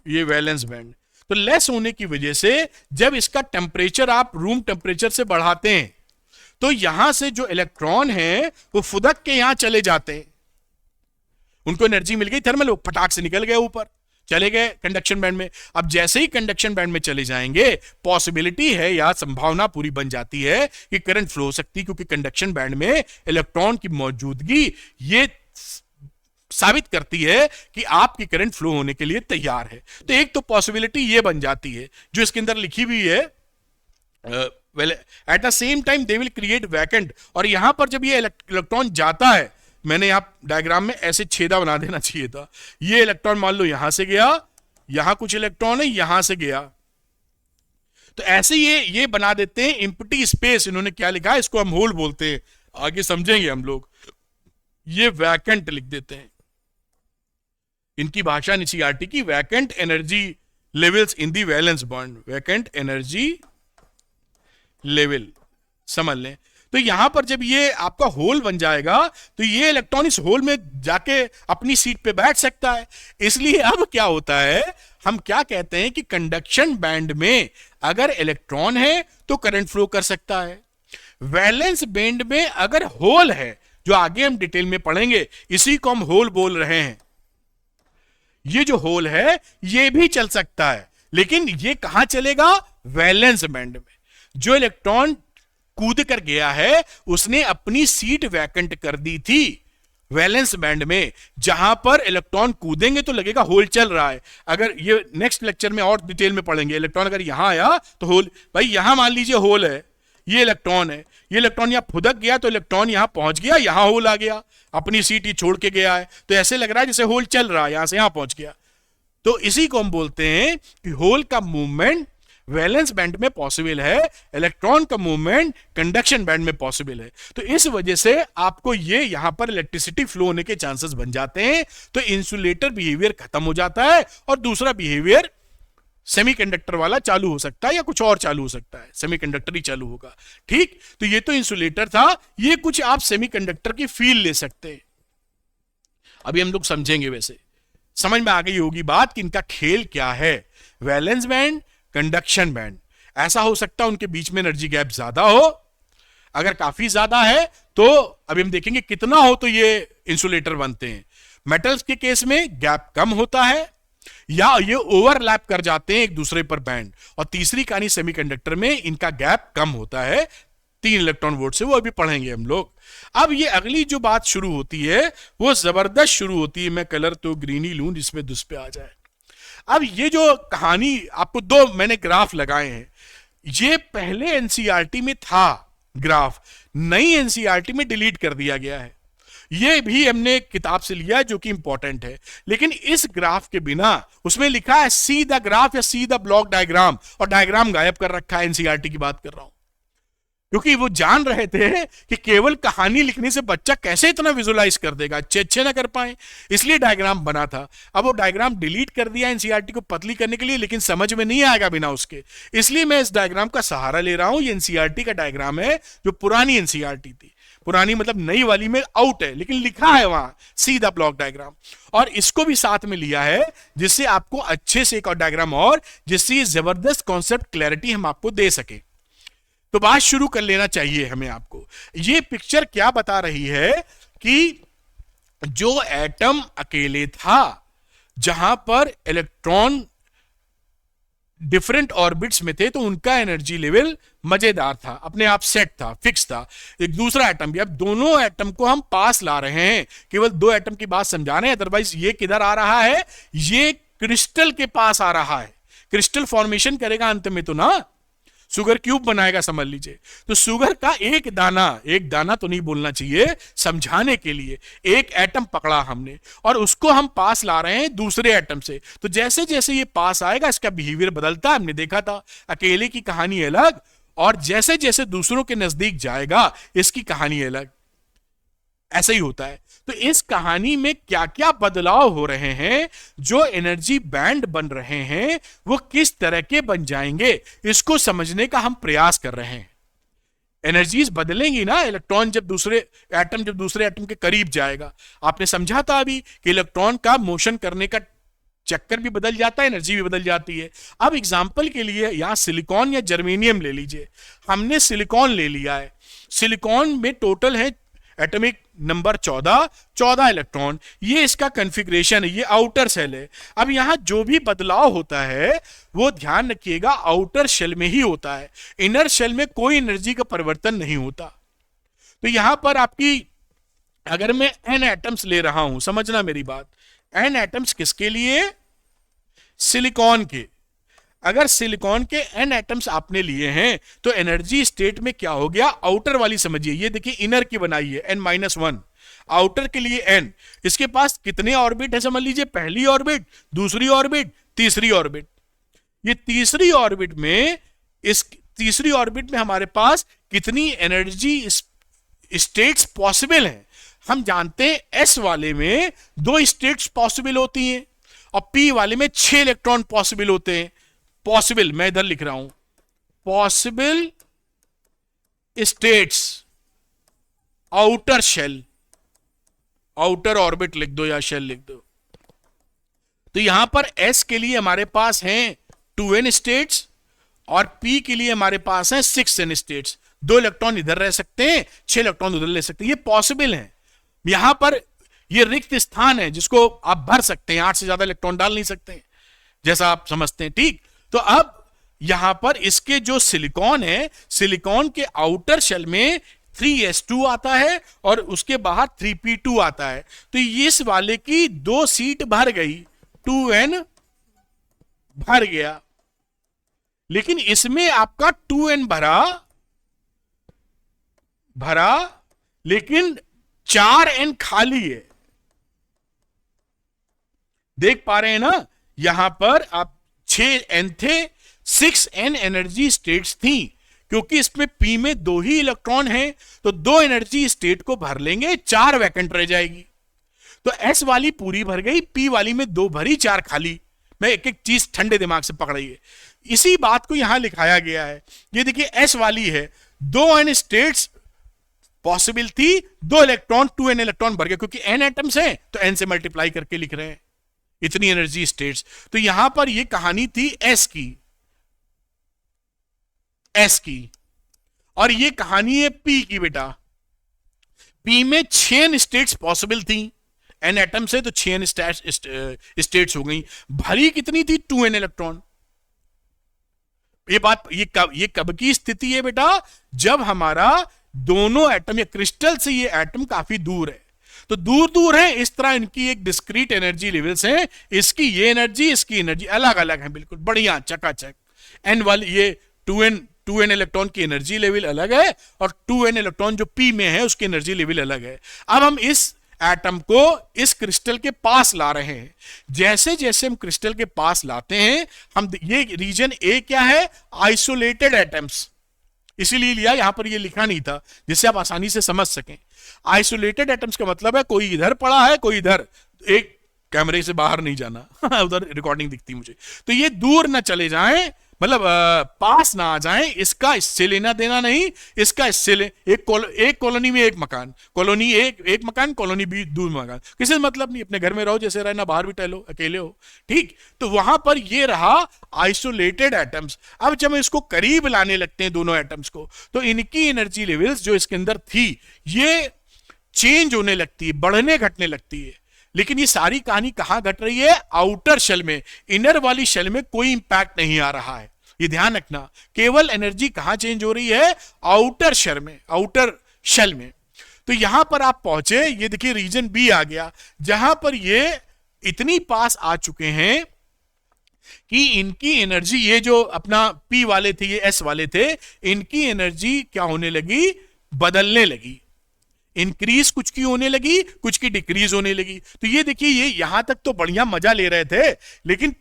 ये वैलेंस बैंड। तो लेस होने की वजह से जब इसका टेम्परेचर आप रूम टेम्परेचर से बढ़ाते हैं तो यहां से जो इलेक्ट्रॉन है वो फुदक के यहां चले जाते हैं, उनको एनर्जी मिल गई थर्मल, वो फटाक से निकल गए ऊपर, चले गए कंडक्शन बैंड में। अब जैसे ही कंडक्शन बैंड में चले जाएंगे, पॉसिबिलिटी है या संभावना पूरी बन जाती है कि करंट फ्लो हो सकती है, क्योंकि कंडक्शन बैंड में इलेक्ट्रॉन की मौजूदगी ये साबित करती है कि आपकी करंट फ्लो होने के लिए तैयार है। तो एक तो पॉसिबिलिटी ये बन जाती है जो इसके अंदर लिखी हुई है, well at the same time they will create vacant. और यहां पर जब ये इलेक्ट्रॉन जाता है, मैंने यहां डायग्राम में ऐसे छेदा बना देना चाहिए था, ये इलेक्ट्रॉन मान लो यहां से गया, यहां कुछ इलेक्ट्रॉन है, यहां से गया, तो ऐसे ये बना देते हैं एम्प्टी स्पेस। इन्होंने क्या लिखा है, इसको हम होल बोलते हैं, आगे समझेंगे हम लोग। ये वैकेंट लिख देते हैं, इनकी भाषा एनसीईआरटी की, vacant energy levels in the valence bond, vacant energy level समझ लें। तो यहां पर जब ये आपका होल बन जाएगा तो ये इलेक्ट्रॉन इस होल में जाके अपनी सीट पे बैठ सकता है। इसलिए अब क्या होता है, हम क्या कहते हैं कि कंडक्शन बैंड में अगर इलेक्ट्रॉन है तो करंट फ्लो कर सकता है, वैलेंस बैंड में अगर होल है, जो आगे हम डिटेल में पढ़ेंगे, इसी को हम होल बोल रहे हैं, ये जो होल है ये भी चल सकता है, लेकिन ये कहां चलेगा, वैलेंस बैंड में। जो इलेक्ट्रॉन कूद कर गया है उसने अपनी सीट वैकेंट कर दी थी वैलेंस बैंड में, जहां पर इलेक्ट्रॉन कूदेंगे तो लगेगा होल चल रहा है। अगर ये नेक्स्ट लेक्चर में और डिटेल में पढ़ेंगे, इलेक्ट्रॉन अगर यहां आया तो होल, भाई यहां मान लीजिए होल है, ये इलेक्ट्रॉन है, ये इलेक्ट्रॉन यहां फुदक गया तो इलेक्ट्रॉन यहां पहुंच गया, यहां होल आ गया, अपनी सीट ही छोड़ के गया है, तो ऐसे लग रहा है जैसे होल चल रहा है, यहां से यहां पहुंच गया। तो इसी को हम बोलते हैं कि होल का मूवमेंट वैलेंस बैंड में पॉसिबल है, इलेक्ट्रॉन का मूवमेंट कंडक्शन बैंड में पॉसिबल है। तो इस वजह से आपको ये यहां पर इलेक्ट्रिसिटी फ्लो होने के चांसेस बन जाते हैं। तो इंसुलेटर बिहेवियर खत्म हो जाता है और दूसरा बिहेवियर सेमीकंडक्टर वाला चालू हो सकता है, या कुछ और चालू हो सकता है, सेमीकंडक्टर ही चालू होगा। ठीक, तो ये तो इंसुलेटर था, ये कुछ आप सेमीकंडक्टर की फील ले सकते हैं, अभी हम लोग समझेंगे। वैसे समझ में आ गई होगी बात कि इनका खेल क्या है, वैलेंस बैंड, कंडक्शन बैंड। ऐसा हो सकता है उनके बीच में एनर्जी गैप ज्यादा हो, अगर काफी ज्यादा है तो अभी हम देखेंगे कितना हो तो ये इंसुलेटर बनते हैं। मेटल्स के केस में गैप कम होता है या ये ओवरलैप कर जाते हैं एक दूसरे पर बैंड। और तीसरी कहानी सेमीकंडक्टर में इनका गैप कम होता है 3 इलेक्ट्रॉन वोल्ट से, वो अभी पढ़ेंगे हम लोग। अब ये अगली जो बात शुरू होती है वो जबरदस्त शुरू होती है। मैं कलर तो ग्रीन ही लूं जिसमें दुस पे आ जाए। अब ये जो कहानी आपको 2 मैंने ग्राफ लगाए हैं, ये पहले एनसीईआरटी में था ग्राफ, नई एनसीईआरटी में डिलीट कर दिया गया है। ये भी हमने किताब से लिया है जो कि इंपॉर्टेंट है, लेकिन इस ग्राफ के बिना उसमें लिखा है सी द ग्राफ या सी द ब्लॉक डायग्राम, और डायग्राम गायब कर रखा है। एनसीईआरटी की बात कर रहा हूं, क्योंकि वो जान रहे थे कि केवल कहानी लिखने से बच्चा कैसे इतना विजुलाइज कर देगा, अच्छे ना कर पाए, इसलिए डायग्राम बना था। अब वो डायग्राम डिलीट कर दिया एनसीईआरटी को पतली करने के लिए, लेकिन समझ में नहीं आएगा बिना उसके, इसलिए मैं इस डायग्राम का सहारा ले रहा हूं। ये एनसीईआरटी का डायग्राम है जो पुरानी एनसीईआरटी थी, पुरानी मतलब नई वाली में आउट है, लेकिन लिखा है वहां सीधा ब्लॉक डायग्राम, और इसको भी साथ में लिया है जिससे आपको अच्छे से एक और डायग्राम, और जिससे ये जबरदस्त कॉन्सेप्ट क्लैरिटी हम आपको दे सके। तो बात शुरू कर लेना चाहिए हमें। आपको ये पिक्चर क्या बता रही है कि जो एटम अकेले था, जहां पर इलेक्ट्रॉन डिफरेंट ऑर्बिट्स में थे, तो उनका एनर्जी लेवल मजेदार था, अपने आप सेट था, फिक्स था। एक दूसरा एटम भी, अब दोनों एटम को हम पास ला रहे हैं, केवल 2 एटम की बात समझा रहे हैं, अदरवाइज ये किधर आ रहा है, ये क्रिस्टल के पास आ रहा है। क्रिस्टल फॉर्मेशन करेगा अंत में तो ना, शुगर क्यूब बनाएगा समझ लीजिए। तो शुगर का एक दाना तो नहीं बोलना चाहिए समझाने के लिए, एक एटम पकड़ा हमने और उसको हम पास ला रहे हैं दूसरे एटम से। तो जैसे जैसे ये पास आएगा इसका बिहेवियर बदलता है, हमने देखा था अकेले की कहानी अलग, और जैसे जैसे दूसरों के नजदीक जाएगा इसकी कहानी अलग। ऐसा ही होता है। तो इस कहानी में क्या क्या बदलाव हो रहे हैं, जो एनर्जी बैंड बन रहे हैं वो किस तरह के बन जाएंगे, इसको समझने का हम प्रयास कर रहे हैं। एनर्जीज बदलेंगी ना, इलेक्ट्रॉन जब दूसरे एटम के करीब जाएगा। आपने समझा था अभी कि इलेक्ट्रॉन का मोशन करने का चक्कर भी बदल जाता है, एनर्जी भी बदल जाती है। अब एग्जांपल के लिए यहां सिलिकॉन या जर्मेनियम ले लीजिए। हमने सिलिकॉन ले लिया है। सिलिकॉन में टोटल है एटॉमिक नंबर 14 इलेक्ट्रॉन। ये इसका कॉन्फ़िगरेशन है, ये आउटर शेल है। अब यहां जो भी बदलाव होता है वो ध्यान रखिएगा आउटर शेल में ही होता है, इनर शेल में कोई एनर्जी का परिवर्तन नहीं होता। तो यहां पर आपकी, अगर मैं n एटम्स ले रहा हूं, समझना मेरी बात, n एटम्स किसके लिए? सिलिकॉन के। अगर सिलिकॉन के n एटम्स आपने लिए हैं तो एनर्जी स्टेट में क्या हो गया, आउटर वाली समझिए, ये देखिए इनर की बनाई है n-1, आउटर के लिए n। इसके पास कितने ऑर्बिट है समझ लीजिए, पहली ऑर्बिट, दूसरी ऑर्बिट, तीसरी ऑर्बिट। ये तीसरी ऑर्बिट में, इस तीसरी ऑर्बिट में हमारे पास कितनी एनर्जी स्टेट्स पॉसिबल हैं? हम जानते हैं s वाले में 2 स्टेट्स पॉसिबल होती हैं और p वाले में 6 इलेक्ट्रॉन पॉसिबल होते हैं। पॉसिबल, मैं इधर लिख रहा हूं, possible states, outer shell, outer orbit लिख दो या शेल लिख दो। तो यहां पर s के लिए हमारे पास हैं 2n स्टेट्स और p के लिए हमारे पास हैं 6n स्टेट्स। 2 इलेक्ट्रॉन इधर रह सकते हैं, 6 इलेक्ट्रॉन उधर ले सकते हैं, ये पॉसिबल है। यहां पर ये रिक्त स्थान है जिसको आप भर सकते हैं, 8 से ज्यादा इलेक्ट्रॉन डाल नहीं सकते, जैसा आप समझते हैं, ठीक। तो अब यहां पर इसके जो सिलिकॉन है, सिलिकॉन के आउटर शेल में 3s2 आता है और उसके बाहर 3p2 आता है। तो इस वाले की 2 सीट भर गई, 2n भर गया, लेकिन इसमें आपका 2n भरा लेकिन 4n खाली है। देख पा रहे हैं ना, यहां पर आप 6n थे, 6n एनर्जी स्टेट्स थी, क्योंकि इसमें p में 2 ही इलेक्ट्रॉन हैं, तो 2 एनर्जी स्टेट को भर लेंगे, 4 वैकेंट रह जाएगी। तो s वाली पूरी भर गई, p वाली में 2 भरी, 4 खाली। मैं एक एक चीज ठंडे दिमाग से पकड़िए, इसी बात को यहां लिखाया गया है। ये देखिए s वाली है, 2n स्टेट्स पॉसिबल थी, 2 इलेक्ट्रॉन, 2n इलेक्ट्रॉन भर गए, क्योंकि n एटम्स हैं तो n से मल्टीप्लाई करके लिख रहे हैं, इतनी एनर्जी स्टेट्स। तो यहां पर ये कहानी थी s की, और ये कहानी है p की। बेटा p में 6 स्टेट्स पॉसिबल थी, n एटम से तो 6 स्टेट्स हो गई, भरी कितनी थी, 2n इलेक्ट्रॉन। ये कब की स्थिति है बेटा, जब हमारा दोनों एटम या क्रिस्टल से ये एटम काफी दूर है। तो दूर दूर है, इस तरह इनकी एक डिस्क्रीट एनर्जी लेवल्स हैं, इसकी ये एनर्जी, इसकी एनर्जी अलग अलग है, बिल्कुल बढ़िया चकाचक। एन वाली ये 2n इलेक्ट्रॉन की एनर्जी लेवल अलग है और 2n इलेक्ट्रॉन जो p में है उसकी एनर्जी लेवल अलग है। अब हम इस एटम को इस क्रिस्टल के पास ला रहे हैं। जैसे जैसे हम क्रिस्टल के पास लाते हैं, हम ये रीजन ए क्या है, आइसोलेटेड एटम्स, इसीलिए लिया, यहां पर ये लिखा नहीं था जिससे आप आसानी से समझ सकें। आइसोलेटेड एटम्स का मतलब है कोई इधर पड़ा है, कोई इधर, एक कैमरे से बाहर नहीं जाना उधर रिकॉर्डिंग दिखती मुझे। तो ये दूर ना चले जाएं, मतलब पास ना आ जाएं, इसका इससे लेना देना नहीं, इसका इससे ले। एक कॉलोनी में एक मकान, कॉलोनी एक मकान, कॉलोनी भी दूर मकान, किसी से मतलब नहीं, अपने घर में रहो जैसे रहना, बाहर भी टहलो, अकेले हो, ठीक। तो वहां पर ये रहा आइसोलेटेड एटम्स। अब जब हम इसको करीब लाने लगते हैं दोनों एटम्स को, तो इनकी एनर्जी लेवल्स जो इसके अंदर थी ये चेंज होने लगती है, बढ़ने घटने लगती है। लेकिन ये सारी कहानी कहां घट रही है, आउटर शेल में। इनर वाली शेल में कोई इंपैक्ट नहीं आ रहा है, ये ध्यान रखना। केवल एनर्जी कहां चेंज हो रही है, आउटर शेल में, आउटर शेल में। तो यहां पर आप पहुंचे, ये देखिए रीजन बी आ गया, जहां पर ये इतनी पास आ चुके हैं कि इनकी एनर्जी, ये जो अपना पी वाले थे, ये एस वाले थे, इनकी एनर्जी क्या होने लगी, बदलने लगी। इंक्रीज कुछ की होने लगी, कुछ की डिक्रीज होने लगी। तो ये देखिए, ये यहां तक तो बढ़िया मजा ले रहे थे, लेकिन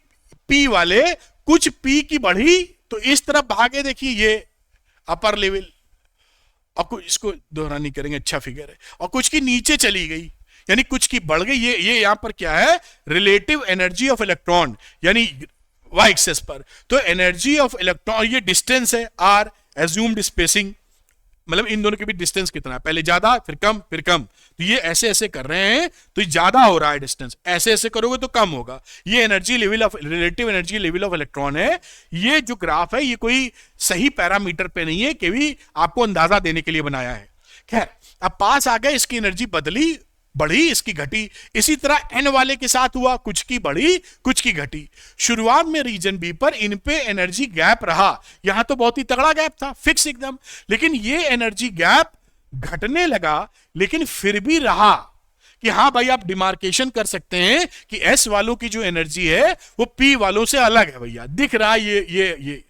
पी वाले कुछ पी की बढ़ी तो इस तरफ भागे, देखिए ये अपर लेवल, और कुछ इसको दोहरा नहीं करेंगे, अच्छा फिगर है, और कुछ की नीचे चली गई यानी कुछ की बढ़ गई। ये यहां पर क्या है, रिलेटिव एनर्जी ऑफ इलेक्ट्रॉन यानी वाई एक्सेस पर। तो एनर्जी ऑफ इलेक्ट्रॉन, ये डिस्टेंस है आर, एज्यूम्ड स्पेसिंग मतलब इन दोनों के बीच डिस्टेंस कितना है, पहले ज्यादा फिर कम फिर कम। तो ये ऐसे ऐसे कर रहे हैं तो ये ज्यादा हो रहा है डिस्टेंस, ऐसे ऐसे करोगे तो कम होगा। ये energy level of, relative energy level of electron है। ये जो ग्राफ है ये कोई सही पैरामीटर पे नहीं है, केवल आपको अंदाजा देने के लिए बनाया है। खैर अब पास आ गए, इसकी एनर्जी बदली, बढ़ी, इसकी घटी। इसी तरह एन वाले के साथ हुआ, कुछ की बढ़ी कुछ की घटी। शुरुआत में रीजन बी पर इन पे एनर्जी गैप रहा, यहां तो बहुत ही तगड़ा गैप था, फिक्स एकदम, लेकिन ये एनर्जी गैप घटने लगा, लेकिन फिर भी रहा कि हाँ भाई आप डिमार्केशन कर सकते हैं कि एस वालों की जो एनर्जी है वो पी वालों से अलग है भैया, दिख रहा है ये।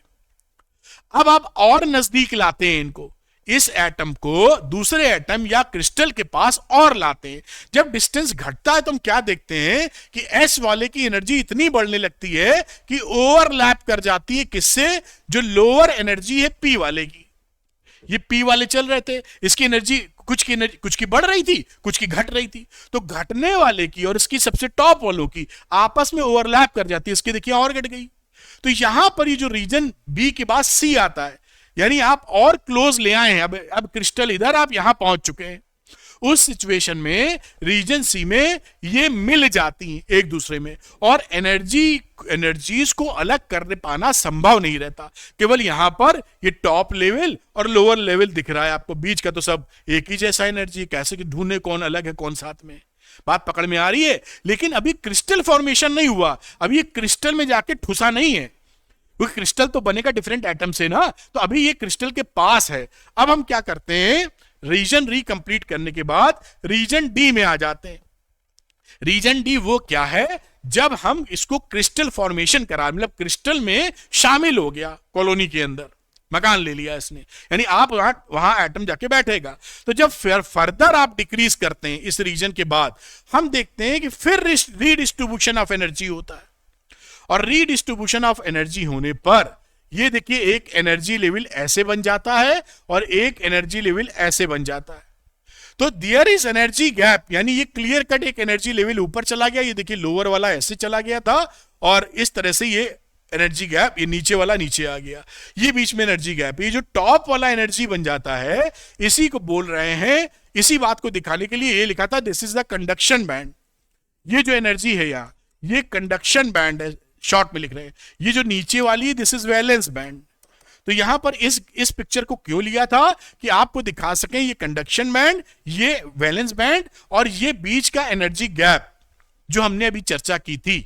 अब आप और नजदीक लाते हैं इनको, इस एटम को दूसरे एटम या क्रिस्टल के पास और लाते हैं। जब डिस्टेंस घटता है तो हम क्या देखते हैं कि एस वाले की एनर्जी इतनी बढ़ने लगती है कि ओवरलैप कर जाती है किससे, जो लोअर एनर्जी है पी वाले की। ये पी वाले चल रहे थे, इसकी एनर्जी कुछ की बढ़ रही थी कुछ की घट रही थी, तो घटने वाले की और इसकी सबसे टॉप वालों की आपस में ओवरलैप कर जाती है, इसकी देखिए और घट गई। तो यहां पर ये जो रीजन बी के बाद सी आता है, यानी आप और क्लोज ले आए हैं, अब क्रिस्टल इधर, आप यहां पहुंच चुके हैं। उस सिचुएशन में रीजन सी में ये मिल जाती हैं एक दूसरे में, और एनर्जीज को अलग कर पाना संभव नहीं रहता। केवल यहां पर ये टॉप लेवल और लोअर लेवल दिख रहा है आपको, बीच का तो सब एक ही जैसा एनर्जी, कैसे कि ढूंढने कौन अलग है कौन साथ में। बात पकड़ में आ रही है? लेकिन अभी क्रिस्टल फॉर्मेशन नहीं हुआ, अभी ये क्रिस्टल में जाके ठुसा नहीं है, क्योंकि क्रिस्टल तो बनेगा डिफरेंट एटम से ना, तो अभी ये क्रिस्टल के पास है। अब हम क्या करते हैं, रीजन री कंप्लीट करने के बाद रीजन डी में आ जाते हैं। रीजन डी वो क्या है, जब हम इसको क्रिस्टल फॉर्मेशन करा, मतलब क्रिस्टल में शामिल हो गया, कॉलोनी के अंदर मकान ले लिया इसने, यानी आप वहां एटम जाके बैठेगा। तो जब फिर फर्दर आप डिक्रीज करते हैं इस रीजन के बाद, हम देखते हैं कि फिर रीडिस्ट्रीब्यूशन ऑफ एनर्जी होता है, और रीडिस्ट्रीब्यूशन ऑफ एनर्जी होने पर ये देखिए एक एनर्जी लेवल ऐसे बन जाता है और एक एनर्जी लेवल ऐसे बन जाता है। तो देयर इज एनर्जी गैप, यानी ये क्लियर कट एक एनर्जी लेवल ऊपर चला गया, ये देखिए लोअर वाला ऐसे चला गया था, और इस तरह से ये एनर्जी गैप, ये नीचे वाला नीचे आ गया, ये बीच में एनर्जी गैप। ये जो टॉप वाला एनर्जी बन जाता है, इसी को बोल रहे हैं, इसी बात को दिखाने के लिए ये लिखा था this is the conduction band. ये जो एनर्जी है यहाँ, ये कंडक्शन बैंड है, शॉर्ट में लिख रहे हैं। ये जो नीचे वाली दिस इज वैलेंस बैंड। तो यहां पर इस पिक्चर को क्यों लिया था कि आपको दिखा सकें ये कंडक्शन बैंड, ये वैलेंस बैंड, और ये बीच का एनर्जी गैप जो हमने अभी चर्चा की थी।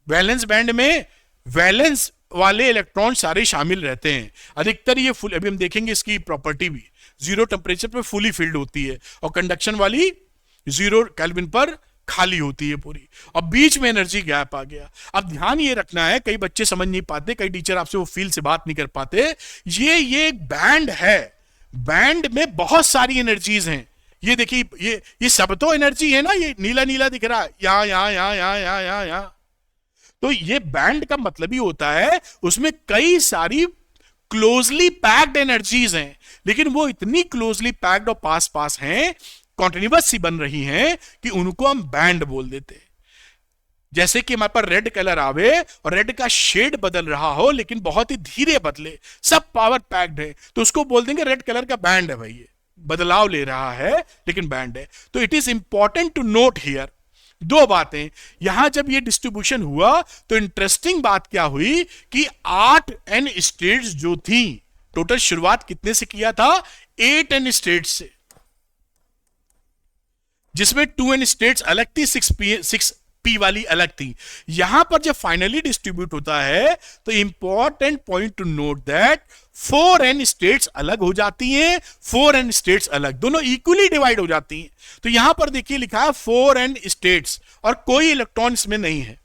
वैलेंस बैंड में वैलेंस वाले इलेक्ट्रॉन सारे शामिल रहते हैं अधिकतर। ये फुल, अभी हम देखेंगे इसकी प्रॉपर्टी भी, जीरो टेम्परेचर पर फुली फिल्ड होती है, और कंडक्शन वाली 0 केल्विन पर खाली होती है पूरी, और बीच में एनर्जी गैप आ गया। अब ध्यान ये रखना है, कई बच्चे समझ नहीं पाते, कई टीचर आपसे वो फील से बात नहीं कर पाते। ये एक बैंड है, बैंड में बहुत सारी एनर्जीज हैं। ये देखिए ये सब तो एनर्जी है ना, ये नीला नीला दिख रहा है, यहाँ। तो ये बैंड का मतलब ही होता है उसमें कई सारी क्लोजली पैक्ड एनर्जीज हैं, लेकिन वो इतनी क्लोजली पैक्ड और पास पास हैं, कॉन्टिन्यूअस सी बन रही हैं कि उनको हम बैंड बोल देते हैं। जैसे कि हमारे पर रेड कलर आवे और रेड का शेड बदल रहा हो, लेकिन बहुत ही धीरे बदले, सब पावर पैक्ड है, तो उसको बोल देंगे रेड कलर का बैंड है भाई, ये बदलाव ले रहा है लेकिन बैंड है। तो it is important to note here दो बातें। यहां जब ये डिस्ट्रीब्यूशन हुआ तो इंटरेस्टिंग बात क्या हुई कि 8 एन स्टेट्स जो थी, टोटल शुरुआत कितने से किया था, 8 एन स्टेट्स से, जिसमें 2 एन स्टेट्स अलग थी, 6 पी वाली अलग थी। यहां पर जब फाइनली डिस्ट्रीब्यूट होता है तो important point to note that 4 N states अलग हो जाती हैं, 4 एन स्टेट्स अलग, दोनों इक्वली डिवाइड हो जाती हैं। तो यहां पर देखिए लिखा है 4 एन स्टेट्स, और कोई इलेक्ट्रॉन इसमें नहीं है,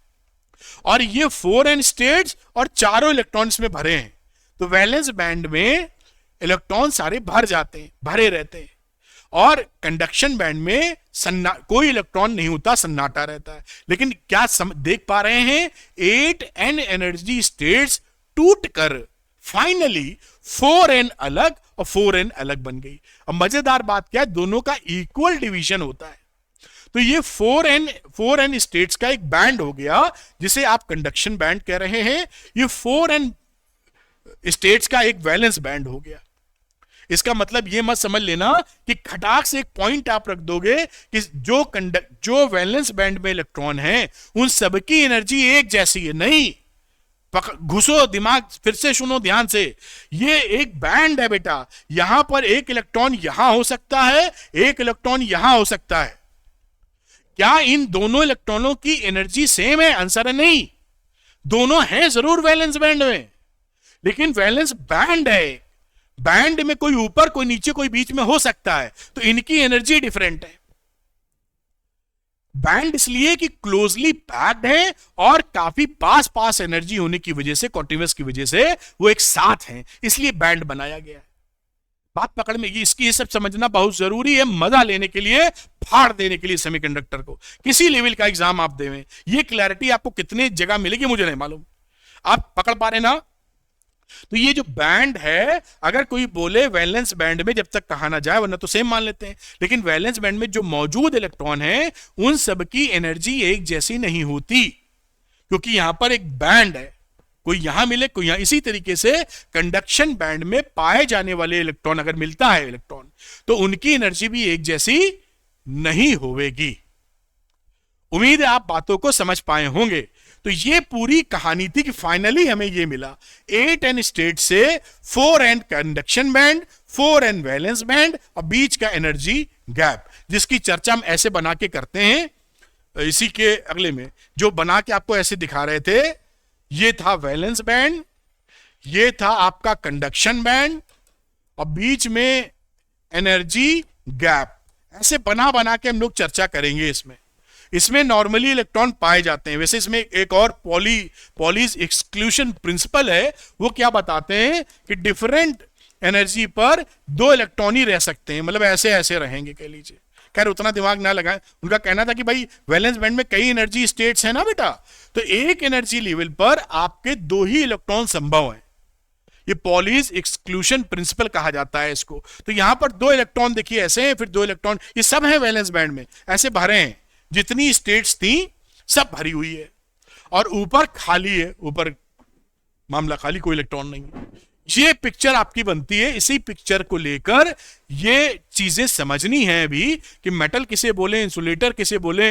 और ये 4 एन स्टेट्स और चारों इलेक्ट्रॉन इसमें भरे हैं। तो वैलेंस बैंड में इलेक्ट्रॉन सारे भर जाते हैं, भरे रहते हैं, और कंडक्शन बैंड में कोई इलेक्ट्रॉन नहीं होता, सन्नाटा रहता है। लेकिन क्या देख पा रहे हैं, 8 एन एनर्जी स्टेट्स टूटकर फाइनली 4 एन अलग और 4n अलग बन गई। अब मजेदार बात क्या है, दोनों का इक्वल डिवीजन होता है। तो ये 4n स्टेट्स का एक बैंड हो गया जिसे आप कंडक्शन बैंड कह रहे हैं। ये 4n स्टेट्स का एक वैलेंस बैंड हो गया। इसका मतलब ये मत समझ लेना कि खटाक से एक पॉइंट आप रख दोगे कि जो वैलेंस बैंड में इलेक्ट्रॉन है उन सबकी एनर्जी एक जैसी है। नहीं, घुसो दिमाग, फिर से सुनो ध्यान से। ये एक बैंड है बेटा, यहां पर एक इलेक्ट्रॉन यहां हो सकता है, एक इलेक्ट्रॉन यहां हो सकता है। क्या इन दोनों इलेक्ट्रॉनों की एनर्जी सेम है? आंसर है नहीं। दोनों हैं जरूर वैलेंस बैंड में, लेकिन वैलेंस बैंड है, बैंड में कोई ऊपर कोई नीचे कोई बीच में हो सकता है, तो इनकी एनर्जी डिफरेंट है। बैंड इसलिए कि क्लोजली पैक्ड है और काफी पास पास एनर्जी होने की वजह से, कॉन्टिन्यूअस की वजह से वो एक साथ हैं, इसलिए बैंड बनाया गया है। बात पकड़ में, ये सब समझना बहुत जरूरी है मजा लेने के लिए, फाड़ देने के लिए सेमीकंडक्टर को। किसी लेवल का एग्जाम आप देवें, ये क्लैरिटी आपको कितने जगह मिलेगी मुझे नहीं मालूम। आप पकड़ पा रहे ना? तो ये जो बैंड है, अगर कोई बोले वैलेंस बैंड में जब तक कहा ना जाए, वरना तो सेम मान लेते हैं, लेकिन वैलेंस बैंड में जो मौजूद इलेक्ट्रॉन है उन सबकी एनर्जी एक जैसी नहीं होती, क्योंकि यहां पर एक बैंड है, कोई यहां मिले कोई यहां। इसी तरीके से कंडक्शन बैंड में पाए जाने वाले इलेक्ट्रॉन, अगर मिलता है इलेक्ट्रॉन, तो उनकी एनर्जी भी एक जैसी नहीं होगी। उम्मीद है आप बातों को समझ पाए होंगे। तो ये पूरी कहानी थी कि फाइनली हमें ये मिला 8n स्टेट से 4n conduction band, 4n valence band और बीच का एनर्जी गैप, जिसकी चर्चा हम ऐसे बना के करते हैं। इसी के अगले में जो बना के आपको ऐसे दिखा रहे थे, ये था वैलेंस बैंड, ये था आपका कंडक्शन बैंड और बीच में एनर्जी गैप। ऐसे बना बना के हम लोग चर्चा करेंगे। इसमें नॉर्मली इलेक्ट्रॉन पाए जाते हैं। वैसे इसमें एक और पॉलीज एक्सक्लूशन प्रिंसिपल है, वो क्या बताते हैं कि डिफरेंट एनर्जी पर दो इलेक्ट्रॉन ही रह सकते हैं, मतलब ऐसे ऐसे रहेंगे कह लीजिए। खैर उतना दिमाग ना लगाएं, उनका कहना था कि भाई वैलेंस बैंड में कई एनर्जी स्टेट्स है ना बेटा, तो एक एनर्जी लेवल पर आपके दो ही इलेक्ट्रॉन संभव है। ये पॉलीज एक्सक्लूशन प्रिंसिपल कहा जाता है इसको। तो यहां पर दो इलेक्ट्रॉन देखिए ऐसे हैं, फिर दो इलेक्ट्रॉन, ये सब है वैलेंस बैंड में, ऐसे भरे हैं, जितनी स्टेट्स थी सब भरी हुई है और ऊपर खाली है, ऊपर मामला खाली, कोई इलेक्ट्रॉन नहीं है। ये पिक्चर आपकी बनती है। इसी पिक्चर को लेकर ये चीजें समझनी है अभी कि मेटल किसे बोले, इंसुलेटर किसे बोले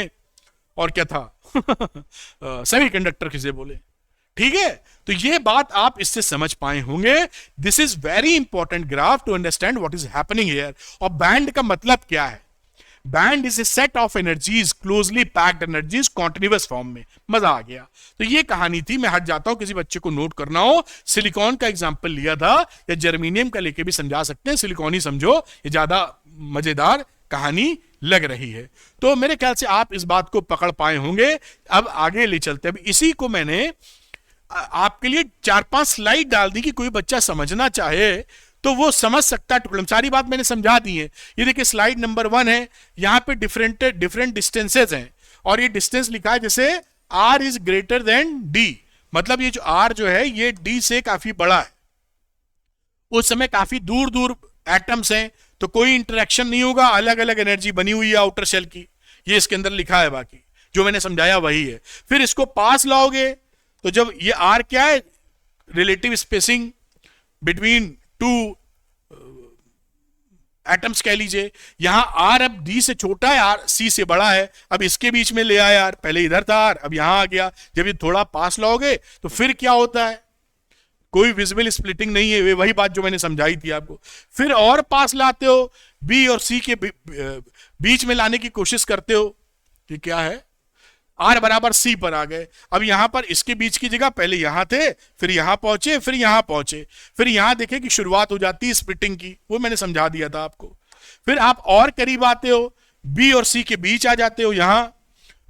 और क्या था सेमीकंडक्टर किसे बोले। ठीक है, तो ये बात आप इससे समझ पाए होंगे। This is very important graph to understand what is happening here. और बैंड का मतलब क्या है? Band is a set of energies, closely packed energies, continuous form में। मजा आ गया। तो ये कहानी थी। मैं हट जाता हूं, किसी बच्चे को नोट करना हो, सिलिकॉन का एग्जांपल लिया था, या जर्मेनियम का लेके भी समझा सकते हैं, सिलिकॉन ही समझो, ये ज्यादा मजेदार कहानी लग रही है। तो मेरे ख्याल से आप इस बात को पकड़ पाए होंगे। अब आगे ले चलते हैं। अब इसी को मैंने आपके लिए 4-5 स्लाइड डाल दी कि कोई बच्चा समझना चाहे तो वो समझ सकता है टुकड़म। सारी बात मैंने समझा दी है। ये देखिए स्लाइड नंबर 1 है, यहां पे डिफरेंट डिस्टेंसेज हैं और ये डिस्टेंस लिखा है जैसे r is greater than d, मतलब ये जो r जो है ये d से काफी बड़ा है। उस समय काफी दूर दूर एटम्स हैं तो कोई इंटरेक्शन नहीं होगा, अलग अलग एनर्जी बनी हुई है आउटर शेल की, ये इसके अंदर लिखा है, बाकी जो मैंने समझाया वही है। फिर इसको पास लाओगे तो जब ये r क्या है, relative spacing between two atoms कह लीजिए। यहां r अब d से छोटा है, r c से बड़ा है, अब इसके बीच में ले आए r, पहले इधर था r, अब यहां आ गया। जब ये थोड़ा पास लाओगे तो फिर क्या होता है, कोई विजिबल स्प्लिटिंग नहीं है, वही बात जो मैंने समझाई थी आपको। फिर और पास लाते हो, b और c के बीच में लाने की कोशिश करते हो, कि क्या है r बराबर c पर आ गए। अब यहां पर इसके बीच की जगह पहले यहां थे, फिर यहां पहुंचे, फिर यहां पहुंचे, फिर यहां देखे कि शुरुआत हो जाती है स्प्लिटिंग की, वो मैंने समझा दिया था आपको। फिर आप और करीब आते हो, b और c के बीच आ जाते हो यहां,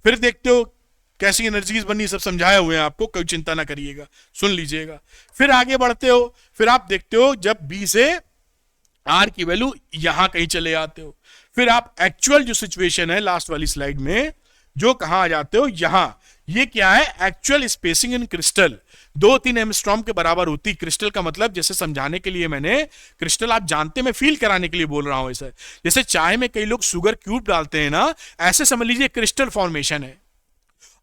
फिर देखते हो कैसी एनर्जीज बनी, सब समझाए हुए हैं आपको, कोई चिंता ना करिएगा, सुन लीजिएगा। फिर आगे बढ़ते हो, फिर आप देखते हो जब b से r की वैल्यू यहां कहीं चले आते हो, फिर आप एक्चुअल जो सिचुएशन है लास्ट वाली स्लाइड में, जो कहां आ जाते हो, ये क्या है, एक्चुअल स्पेसिंग इन क्रिस्टल 2-3 एंगस्ट्रॉम के बराबर होती। क्रिस्टल का मतलब जैसे समझाने के लिए मैंने, क्रिस्टल आप जानते, मैं फील कराने के लिए बोल रहा हूं ऐसे। जैसे चाय में कई लोग शुगर क्यूब डालते हैं ना, ऐसे समझ लीजिए क्रिस्टल फॉर्मेशन है।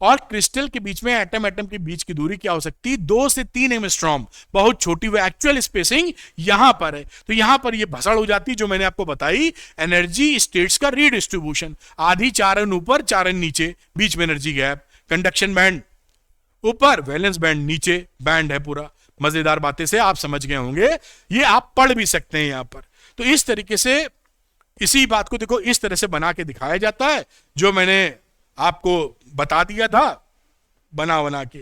और क्रिस्टल के बीच में एटम एटम के बीच की दूरी क्या हो सकती है, 2 से 3 एंगस्ट्रॉम, बहुत छोटी। हुई एक्चुअल स्पेसिंग यहां पर है। तो यहां पर ये भसड़ हो जाती है जो मैंने आपको बताई, एनर्जी स्टेट्स का रीडिस्ट्रीब्यूशन, आधी 4n ऊपर 4n नीचे, बीच में एनर्जी गैप। कंडक्शन बैंड ऊपर, वैलेंस बैंड नीचे, बैंड है पूरा। मजेदार बातें से आप समझ गए होंगे, ये आप पढ़ भी सकते हैं यहां पर। तो इस तरीके से इसी बात को देखो इस तरह से बना के दिखाया जाता है, जो मैंने आपको बता दिया था बना बना के।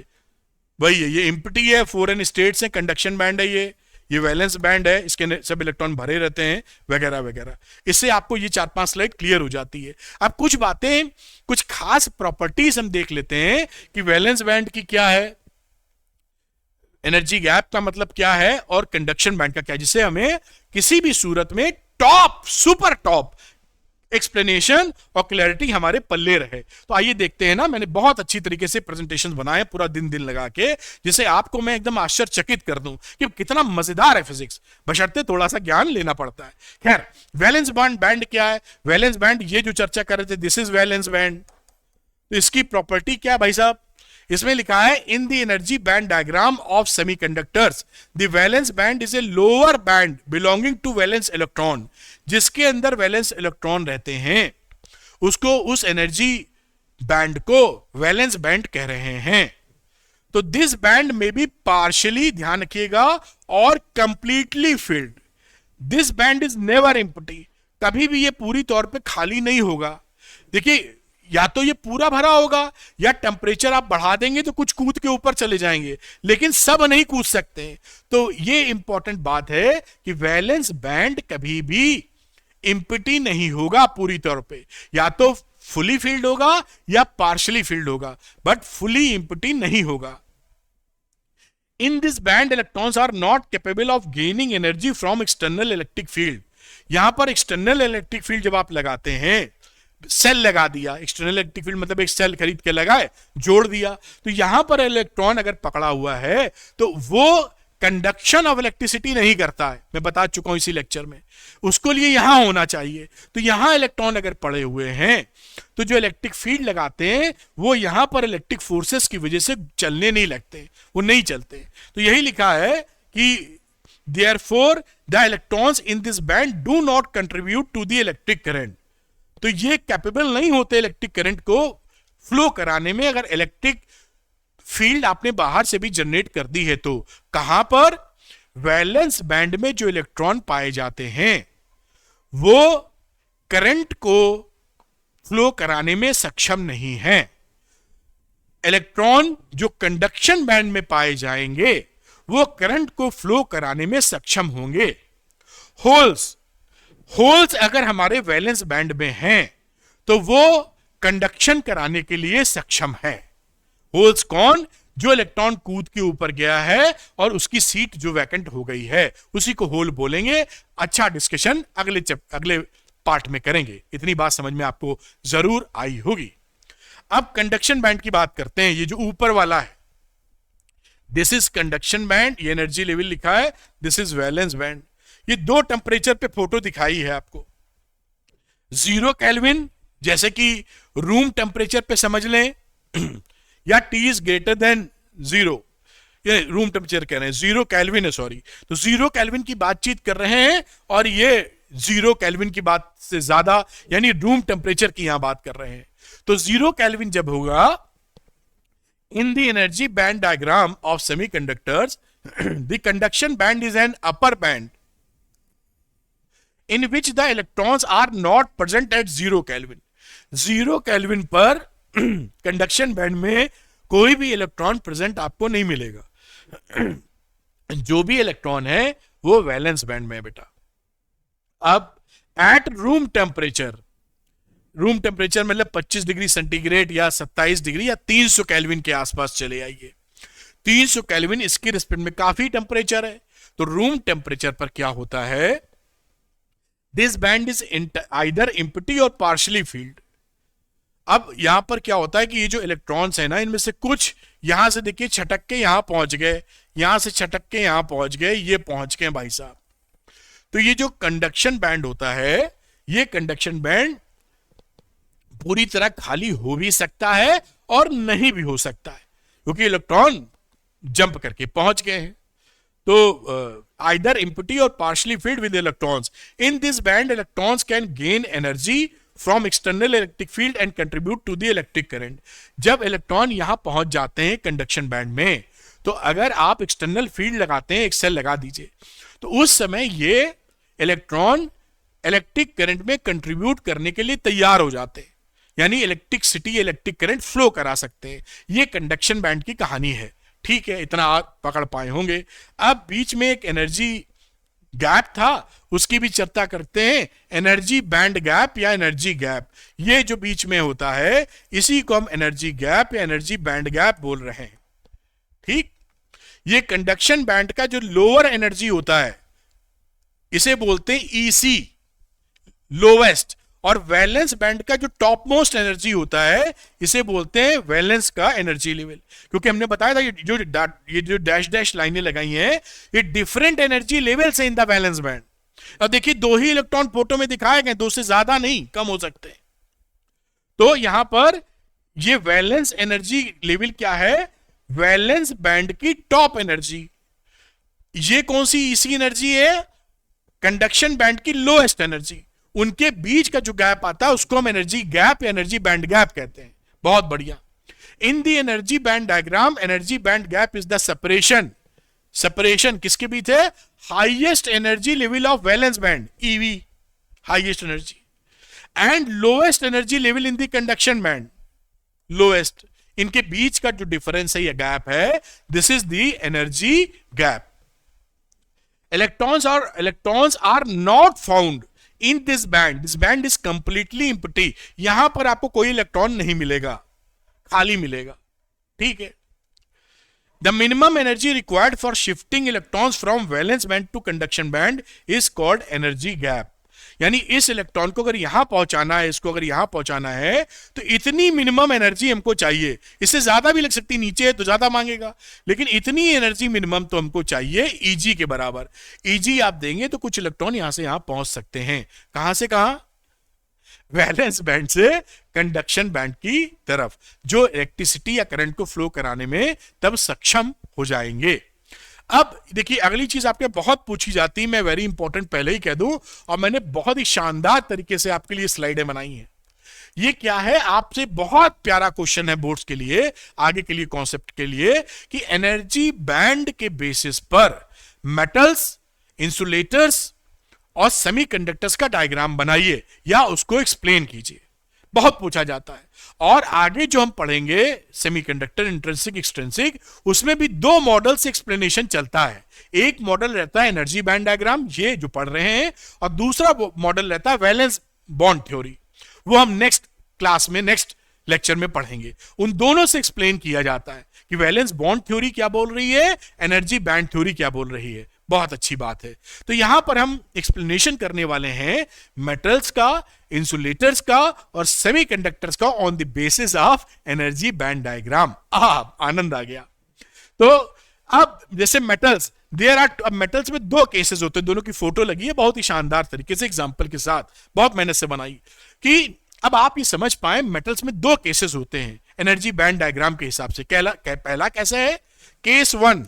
वही है, ये इम्पटी है, 4n स्टेट्स है, कंडक्शन बैंड है, ये वैलेंस बैंड है, इसके सब इलेक्ट्रॉन भरे रहते हैं, वगैरह वगैरह। इससे आपको ये 4-5 स्लाइड क्लियर हो जाती है। अब कुछ बातें, कुछ खास प्रॉपर्टीज हम देख लेते हैं कि वैलेंस बैंड की क्या है, एनर्जी गैप का मतलब क्या है, और कंडक्शन बैंड का क्या है, जिसे हमें किसी भी सूरत में टॉप, सुपर टॉप एक्सप्लेनेशन और क्लैरिटी हमारे पल्ले रहे। तो आइए देखते हैं ना, मैंने बहुत अच्छी तरीके से प्रेजेंटेशन बनाए पूरा दिन लगा के, जिसे आपको मैं एकदम आश्चर्यचकित कर दूं कि कितना मजेदार है फिजिक्स, बशर्ते थोड़ा सा ज्ञान लेना पड़ता है। खैर, वैलेंस बैंड क्या है, वैलेंस बैंड ये जो चर्चा कर रहे थे, दिस इज वैलेंस बैंड। तो इसकी प्रॉपर्टी क्या है भाई साहब, इसमें लिखा है, in the energy band diagram of semiconductors the valence band is a lower band belonging to valence electron. जिसके अंदर वैलेंस इलेक्ट्रॉन रहते हैं उसको, उस एनर्जी बैंड को वैलेंस बैंड कह रहे हैं। तो दिस बैंड में भी पार्शियली, ध्यान रखिएगा, और completely filled. This band is never empty, कभी भी ये पूरी तौर पे खाली नहीं होगा। देखिए, या तो ये पूरा भरा होगा, या टेम्परेचर आप बढ़ा देंगे तो कुछ कूद के ऊपर चले जाएंगे, लेकिन सब नहीं कूद सकते। तो ये इंपॉर्टेंट बात है कि वैलेंस बैंड कभी भी एम्प्टी नहीं होगा पूरी तौर पे, या तो फुली फिल्ड होगा या पार्शियली फिल्ड होगा, बट फुली एम्प्टी नहीं होगा। In this band electrons are not capable of gaining energy from external electric field. यहां पर एक्सटर्नल इलेक्ट्रिक फील्ड जब आप लगाते हैं, सेल लगा दिया, एक्सटर्नल इलेक्ट्रिक फील्ड मतलब एक सेल खरीद के लगाए, जोड़ दिया, तो यहां पर इलेक्ट्रॉन अगर पकड़ा हुआ है तो वो कंडक्शन ऑफ इलेक्ट्रिसिटी नहीं करता है, मैं बता चुका हूं इसी लेक्चर में। उसको लिए यहां होना चाहिए। तो यहां इलेक्ट्रॉन अगर पड़े हुए हैं तो जो इलेक्ट्रिक फील्ड लगाते हैं वो यहां पर इलेक्ट्रिक फोर्सेस की वजह से चलने नहीं लगते, वो नहीं चलते। तो यही लिखा है कि therefore the electrons in this band do not contribute to the electric current. तो ये कैपेबल नहीं होते इलेक्ट्रिक करंट को फ्लो कराने में, अगर इलेक्ट्रिक फील्ड आपने बाहर से भी जनरेट कर दी है तो। कहां पर, वैलेंस बैंड में जो इलेक्ट्रॉन पाए जाते हैं वो करंट को फ्लो कराने में सक्षम नहीं है। इलेक्ट्रॉन जो कंडक्शन बैंड में पाए जाएंगे वो करंट को फ्लो कराने में सक्षम होंगे। होल्स अगर हमारे वैलेंस बैंड में हैं तो वो कंडक्शन कराने के लिए सक्षम है। होल्स कौन, जो इलेक्ट्रॉन कूद के ऊपर गया है और उसकी सीट जो वैकेंट हो गई है उसी को होल बोलेंगे। अच्छा डिस्कशन अगले पार्ट में करेंगे। इतनी बात समझ में आपको जरूर आई होगी। अब कंडक्शन बैंड की बात करते हैं, ये जो ऊपर वाला है, दिस इज कंडक्शन बैंड, ये एनर्जी लेवल लिखा है, दिस इज वैलेंस बैंड। ये दो टेम्परेचर पे फोटो दिखाई है आपको। 0 केल्विन जैसे कि रूम टेम्परेचर पे समझ लें या T इज ग्रेटर देन 0, ये रूम टेम्परेचर कह रहे हैं, 0 केल्विन है, सॉरी। तो 0 केल्विन की बातचीत कर रहे हैं और ये 0 केल्विन की बात से ज्यादा यानी रूम टेम्परेचर की यहां बात कर रहे हैं। तो 0 केल्विन जब होगा, इन the energy band diagram of semiconductors the conduction band is an upper band in which the electrons are not present at 0 Kelvin. 0 Kelvin पर कंडक्शन बैंड में कोई भी इलेक्ट्रॉन प्रेजेंट आपको नहीं मिलेगा। जो भी इलेक्ट्रॉन है वो वैलेंस बैंड में है बेटा। अब एट रूम टेम्परेचर मतलब 25 डिग्री सेंटीग्रेड या 27 डिग्री या 300 केल्विन के आसपास चले आइए। 300 केल्विन इसके रिस्पेक्ट में काफी टेम्परेचर है। तो रूम टेम्परेचर पर क्या होता है, this band is either empty और पार्शियली फील्ड। अब यहां पर क्या होता है कि ये जो इलेक्ट्रॉन्स है ना, इनमें से कुछ यहां से देखिए छटक के यहां पहुंच गए, यहां से छटक के यहां पहुंच गए, ये पहुंच गए भाई साहब। तो ये जो कंडक्शन बैंड होता है, ये कंडक्शन बैंड पूरी तरह खाली हो भी सकता है और नहीं भी हो सकता है, क्योंकि इलेक्ट्रॉन जंप करके पहुंच गए हैं। तो either empty or partially filled with electrons. In this band, electrons can gain energy from external electric field and contribute to the electric current. जब इलेक्ट्रॉन यहां पहुंच जाते हैं कंडक्शन बैंड में, तो अगर आप एक्सटर्नल फील्ड लगाते हैं, एक सेल लगा दीजिए, तो उस समय ये इलेक्ट्रॉन इलेक्ट्रिक करंट में कंट्रीब्यूट करने के लिए तैयार हो जाते हैं, यानी इलेक्ट्रिसिटी, इलेक्ट्रिक करंट फ्लो करा सकते हैं। ये कंडक्शन बैंड की कहानी है। ठीक है, इतना आप पकड़ पाए होंगे। अब बीच में एक एनर्जी गैप था, उसकी भी चर्चा करते हैं, एनर्जी बैंड गैप या एनर्जी गैप। ये जो बीच में होता है, इसी को हम एनर्जी गैप या एनर्जी बैंड गैप बोल रहे हैं। ठीक, ये कंडक्शन बैंड का जो लोअर एनर्जी होता है, इसे बोलते हैं ईसी, लोवेस्ट, और वैलेंस बैंड का जो टॉप मोस्ट एनर्जी होता है, इसे बोलते हैं वैलेंस का एनर्जी लेवल। क्योंकि हमने बताया था ये जो डैश डैश लाइनें लगाई हैं, ये डिफरेंट एनर्जी लेवल से इन द वैलेंस बैंड। अब देखिए, 2 ही इलेक्ट्रॉन फोटो में दिखाए गए, 2 से ज्यादा नहीं, कम हो सकते हैं। तो यहां पर ये वैलेंस एनर्जी लेवल क्या है? वैलेंस बैंड की टॉप एनर्जी। ये कौन सी ईसी एनर्जी है? कंडक्शन बैंड की लोएस्ट एनर्जी। उनके बीच का जो गैप आता है, उसको हम एनर्जी गैप या एनर्जी बैंड गैप कहते हैं। बहुत बढ़िया। इन the energy band diagram, energy band gap is the separation. Separation किसके बीच है? Highest energy level of valence band, EV, highest energy, and lowest energy level in the conduction band, lowest. इनके बीच का जो डिफरेंस है या गैप है, this is the energy gap. Electrons are not found in this band. This band is completely empty. यहां पर आपको कोई इलेक्ट्रॉन नहीं मिलेगा, खाली मिलेगा। ठीक है। The minimum energy required for shifting electrons from valence band to conduction band is called energy gap. यानी इस इलेक्ट्रॉन को अगर यहां पहुंचाना है, इसको अगर यहां पहुंचाना है, तो इतनी मिनिमम एनर्जी हमको चाहिए। इससे ज्यादा भी लग सकती, नीचे है तो ज्यादा मांगेगा, लेकिन इतनी एनर्जी मिनिमम तो हमको चाहिए, ईजी के बराबर। ईजी आप देंगे तो कुछ इलेक्ट्रॉन यहां से यहां पहुंच सकते हैं। कहां से कहां? वैलेंस बैंड से कंडक्शन बैंड की तरफ, जो इलेक्ट्रिसिटी या करंट को फ्लो कराने में तब सक्षम हो जाएंगे। अब देखिए, अगली चीज आपके बहुत पूछी जाती है, मैं वेरी इंपॉर्टेंट पहले ही कह दूं, और मैंने बहुत ही शानदार तरीके से आपके लिए स्लाइडें बनाई हैं। ये क्या है? आपसे बहुत प्यारा क्वेश्चन है बोर्ड्स के लिए, आगे के लिए, कॉन्सेप्ट के लिए, कि एनर्जी बैंड के बेसिस पर मेटल्स, इंसुलेटर्स और सेमीकंडक्टर्स का डायग्राम बनाइए या उसको एक्सप्लेन कीजिए। बहुत पूछा जाता है। और आगे जो हम पढ़ेंगे, सेमीकंडक्टर इंट्रिंसिक, एक्सट्रिंसिक, उसमें भी 2 मॉडल से एक्सप्लेनेशन चलता है। एक मॉडल रहता है एनर्जी बैंड डायग्राम, ये जो पढ़ रहे हैं, और दूसरा मॉडल रहता है वैलेंस बॉन्ड थ्योरी। वो हम नेक्स्ट क्लास में, नेक्स्ट लेक्चर में पढ़ेंगे। उन दोनों से एक्सप्लेन किया जाता है कि वैलेंस बॉन्ड थ्योरी क्या बोल रही है, एनर्जी बैंड थ्योरी क्या बोल रही है। बहुत अच्छी बात है। तो यहां पर हम एक्सप्लेनेशन करने वाले हैं मेटल्स का, इंसुलेटर्स का और सेमीकंडक्टर्स का on the basis of energy band diagram. आनंद आ गया। तो अब जैसे मेटल्स, अब मेटल्स में 2 केसेस होते हैं, दोनों की फोटो लगी है बहुत ही शानदार तरीके से, एग्जांपल के साथ, बहुत मेहनत से बनाई, कि अब आप ये समझ पाए मेटल्स में 2 केसेस होते हैं एनर्जी बैंड डायग्राम के हिसाब से। पहला कैसा है? Case 1,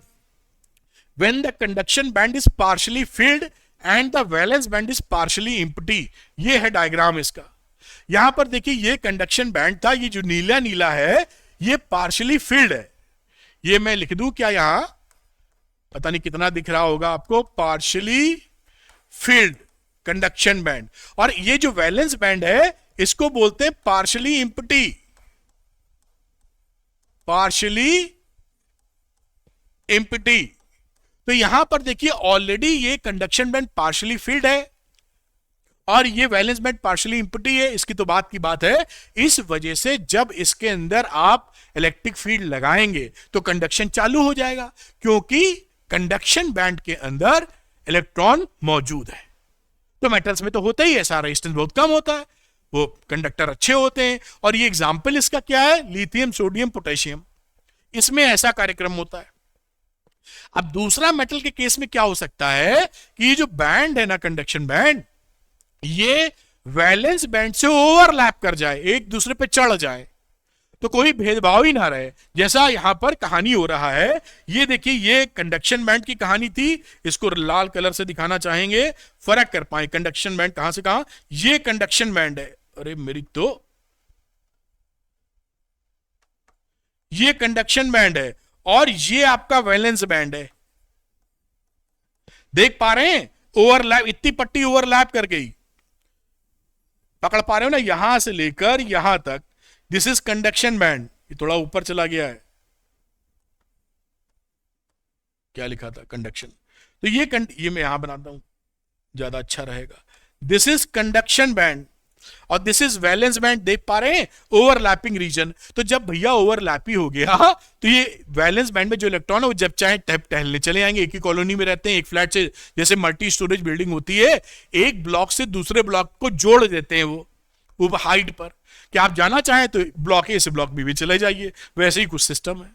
when the conduction band is partially filled and the valence band is partially empty। ये है डायग्राम इसका। यहां पर देखिए, ये कंडक्शन बैंड था, ये जो नीला नीला है, ये पार्शियली फिल्ड है। ये मैं लिख दूं क्या यहां? पता नहीं कितना दिख रहा होगा आपको, पार्शियली फिल्ड कंडक्शन बैंड। और ये जो वैलेंस बैंड है, इसको बोलते हैं पार्शियली एम्प्टी, पार्शियली एम्प्टी। तो यहां पर देखिए, ऑलरेडी ये कंडक्शन बैंड पार्शियली फिल्ड है और ये वैलेंस बैंड पार्शियली एम्प्टी है। इसकी तो बात की बात है। इस वजह से जब इसके अंदर आप इलेक्ट्रिक फील्ड लगाएंगे तो कंडक्शन चालू हो जाएगा, क्योंकि कंडक्शन बैंड के अंदर इलेक्ट्रॉन मौजूद है। तो मेटल्स में तो होता ही है, सारा रेजिस्टेंस बहुत कम होता है। वो कंडक्टर अच्छे होते हैं। और ये एग्जाम्पल इसका क्या है, लिथियम, सोडियम, पोटेशियम, इसमें ऐसा कार्यक्रम होता है। अब दूसरा मेटल के केस में क्या हो सकता है कि ये जो बैंड है ना, कंडक्शन बैंड, ये वैलेंस बैंड से ओवरलैप कर जाए, एक दूसरे पे चढ़ जाए, तो कोई भेदभाव ही ना रहे, जैसा यहां पर कहानी हो रहा है। ये देखिए, ये कंडक्शन बैंड की कहानी थी, इसको लाल कलर से दिखाना चाहेंगे, फर्क कर पाए कंडक्शन बैंड कहां से कहां। ये कंडक्शन बैंड है, अरे मेरी तो, ये कंडक्शन बैंड है और ये आपका वैलेंस बैंड है। देख पा रहे हैं, ओवरलैप, इतनी पट्टी ओवरलैप कर गई, पकड़ पा रहे हो ना, यहां से लेकर यहां तक, दिस इज कंडक्शन बैंड। ये थोड़ा ऊपर चला गया है, क्या लिखा था, कंडक्शन, तो ये मैं यहां बनाता हूं, ज्यादा अच्छा रहेगा। दिस इज कंडक्शन बैंड और दिस इज वैलेंस बैंड। देख पा रहे हैं, ओवरलैपिंग रीजन। तो जब भैया ओवरलैप ही हो गया, तो ये वैलेंस बैंड में जो इलेक्ट्रॉन है वो जब चाहे टहलने चले आएंगे। एक ही कॉलोनी में रहते हैं, एक फ्लैट से, जैसे मल्टी स्टोरेज बिल्डिंग होती है, एक ब्लॉक से दूसरे ब्लॉक को जोड़ देते हैं वो हाइट पर, कि आप जाना चाहें तो ब्लॉक ए से ब्लॉक बी भी चले जाइए, वैसे ही कुछ सिस्टम है।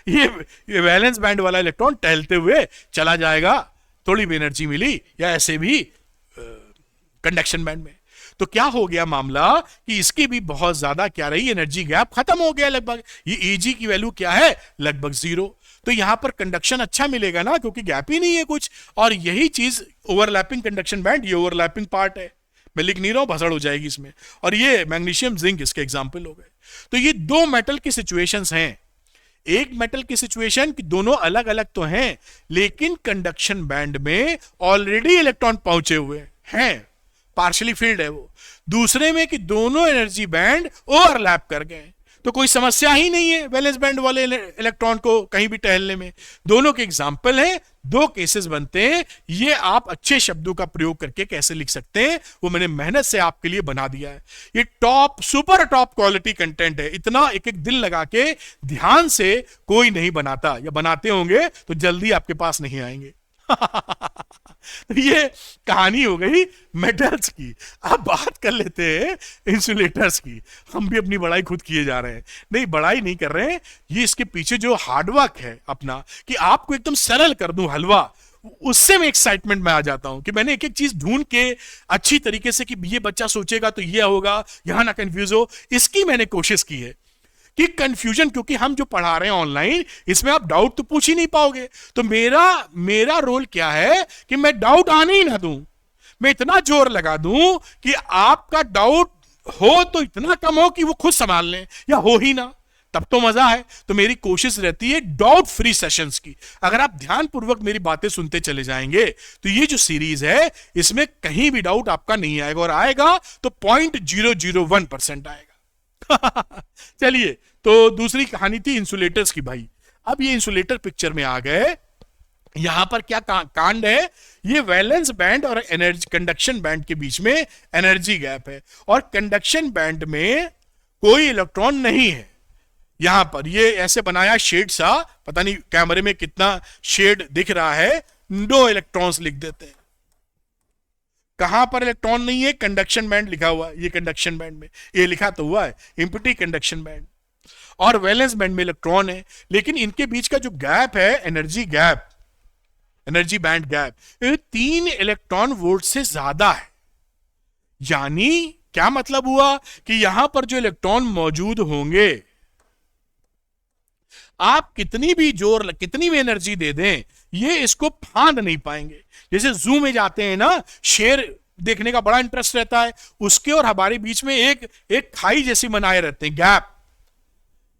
ये वैलेंस बैंड वाला इलेक्ट्रॉन टहलते हुए चला जाएगा, थोड़ी भी एनर्जी मिली, या ऐसे भी कंडक्शन बैंड में। तो क्या हो गया मामला कि इसकी भी बहुत ज्यादा क्या रही, एनर्जी गैप खत्म हो गया लगभग। ये Eg की वैल्यू क्या है, लगभग 0। तो यहां पर कंडक्शन अच्छा मिलेगा ना, क्योंकि गैप ही नहीं है कुछ। और यही चीज ओवरलैपिंग कंडक्शन बैंड, ये ओवरलैपिंग पार्ट है, मैं लिख नहीं रहा हूं, भसड़ हो जाएगी इसमें। और ये मैग्नीशियम जिंक इसके एग्जाम्पल हो गए। तो ये दो मेटल की सिचुएशंस हैं। एक मेटल की सिचुएशन कि दोनों अलग अलग तो हैं, लेकिन कंडक्शन बैंड में ऑलरेडी इलेक्ट्रॉन पहुंचे हुए हैं, पार्शियली फील्ड है वो। दूसरे में कि दोनों एनर्जी बैंड ओवरलैप कर गए, तो कोई समस्या ही नहीं है वैलेंस बैंड वाले इलेक्ट्रॉन को कहीं भी टहलने में। दोनों के एग्जाम्पल हैं, दो केसेस बनते हैं। ये आप अच्छे शब्दों का प्रयोग करके कैसे लिख सकते हैं, वो मैंने मेहनत से आपके लिए बना दिया है। ये top, super top quality content है, इतना एक एक दिन लगा के ध्यान से कोई नहीं बनाता, या बनाते होंगे तो जल्दी आपके पास नहीं आएंगे। तो ये कहानी हो गई मेटल्स की। अब बात कर लेते हैं इंसुलेटर्स की। हम भी अपनी बड़ाई खुद किए जा रहे हैं, नहीं बड़ाई नहीं कर रहे हैं, ये इसके पीछे जो हार्डवर्क है अपना, कि आपको एकदम सरल कर दूं हलवा, उससे मैं एक्साइटमेंट में आ जाता हूं कि मैंने एक एक चीज ढूंढ के अच्छी तरीके से, कि ये बच्चा सोचेगा तो ये होगा, यहां ना कंफ्यूज हो, इसकी मैंने कोशिश की है कि कंफ्यूजन, क्योंकि हम जो पढ़ा रहे हैं ऑनलाइन, इसमें आप डाउट तो पूछ ही नहीं पाओगे। तो मेरा रोल क्या है कि मैं डाउट आने ही ना दूं, मैं इतना जोर लगा दूं कि आपका डाउट हो तो इतना कम हो कि वो खुद संभाल लें, या हो ही ना, तब तो मजा है। तो मेरी कोशिश रहती है डाउट फ्री सेशंस की। अगर आप ध्यानपूर्वक मेरी बातें सुनते चले जाएंगे, तो ये जो सीरीज है, इसमें कहीं भी डाउट आपका नहीं आएगा, और आएगा तो 0.001% आएगा। चलिए, तो दूसरी कहानी थी इंसुलेटर्स की भाई। अब ये इंसुलेटर पिक्चर में आ गए। यहां पर क्या कांड है, ये वैलेंस बैंड और एनर्जी कंडक्शन बैंड के बीच में एनर्जी गैप है, और कंडक्शन बैंड में कोई इलेक्ट्रॉन नहीं है। यहां पर ये ऐसे बनाया शेड सा, पता नहीं कैमरे में कितना शेड दिख रहा है, नो इलेक्ट्रॉन्स लिख देते हैं। कहां पर इलेक्ट्रॉन नहीं है, कंडक्शन बैंड लिखा हुआ है, ये कंडक्शन बैंड में ये लिखा तो हुआ है एम्प्टी कंडक्शन बैंड, और वैलेंस बैंड में इलेक्ट्रॉन है। लेकिन इनके बीच का जो गैप है, energy gap, energy band gap, 3 electron volt से ज्यादा है। यानी क्या मतलब हुआ कि यहां पर जो इलेक्ट्रॉन मौजूद होंगे, आप कितनी भी जोर, कितनी भी एनर्जी दे दें, ये इसको फांद नहीं पाएंगे। जैसे जू में जाते हैं ना, शेर देखने का बड़ा इंटरेस्ट रहता है, उसके और हमारे बीच में एक खाई जैसी बनाए रहते हैं, गैप।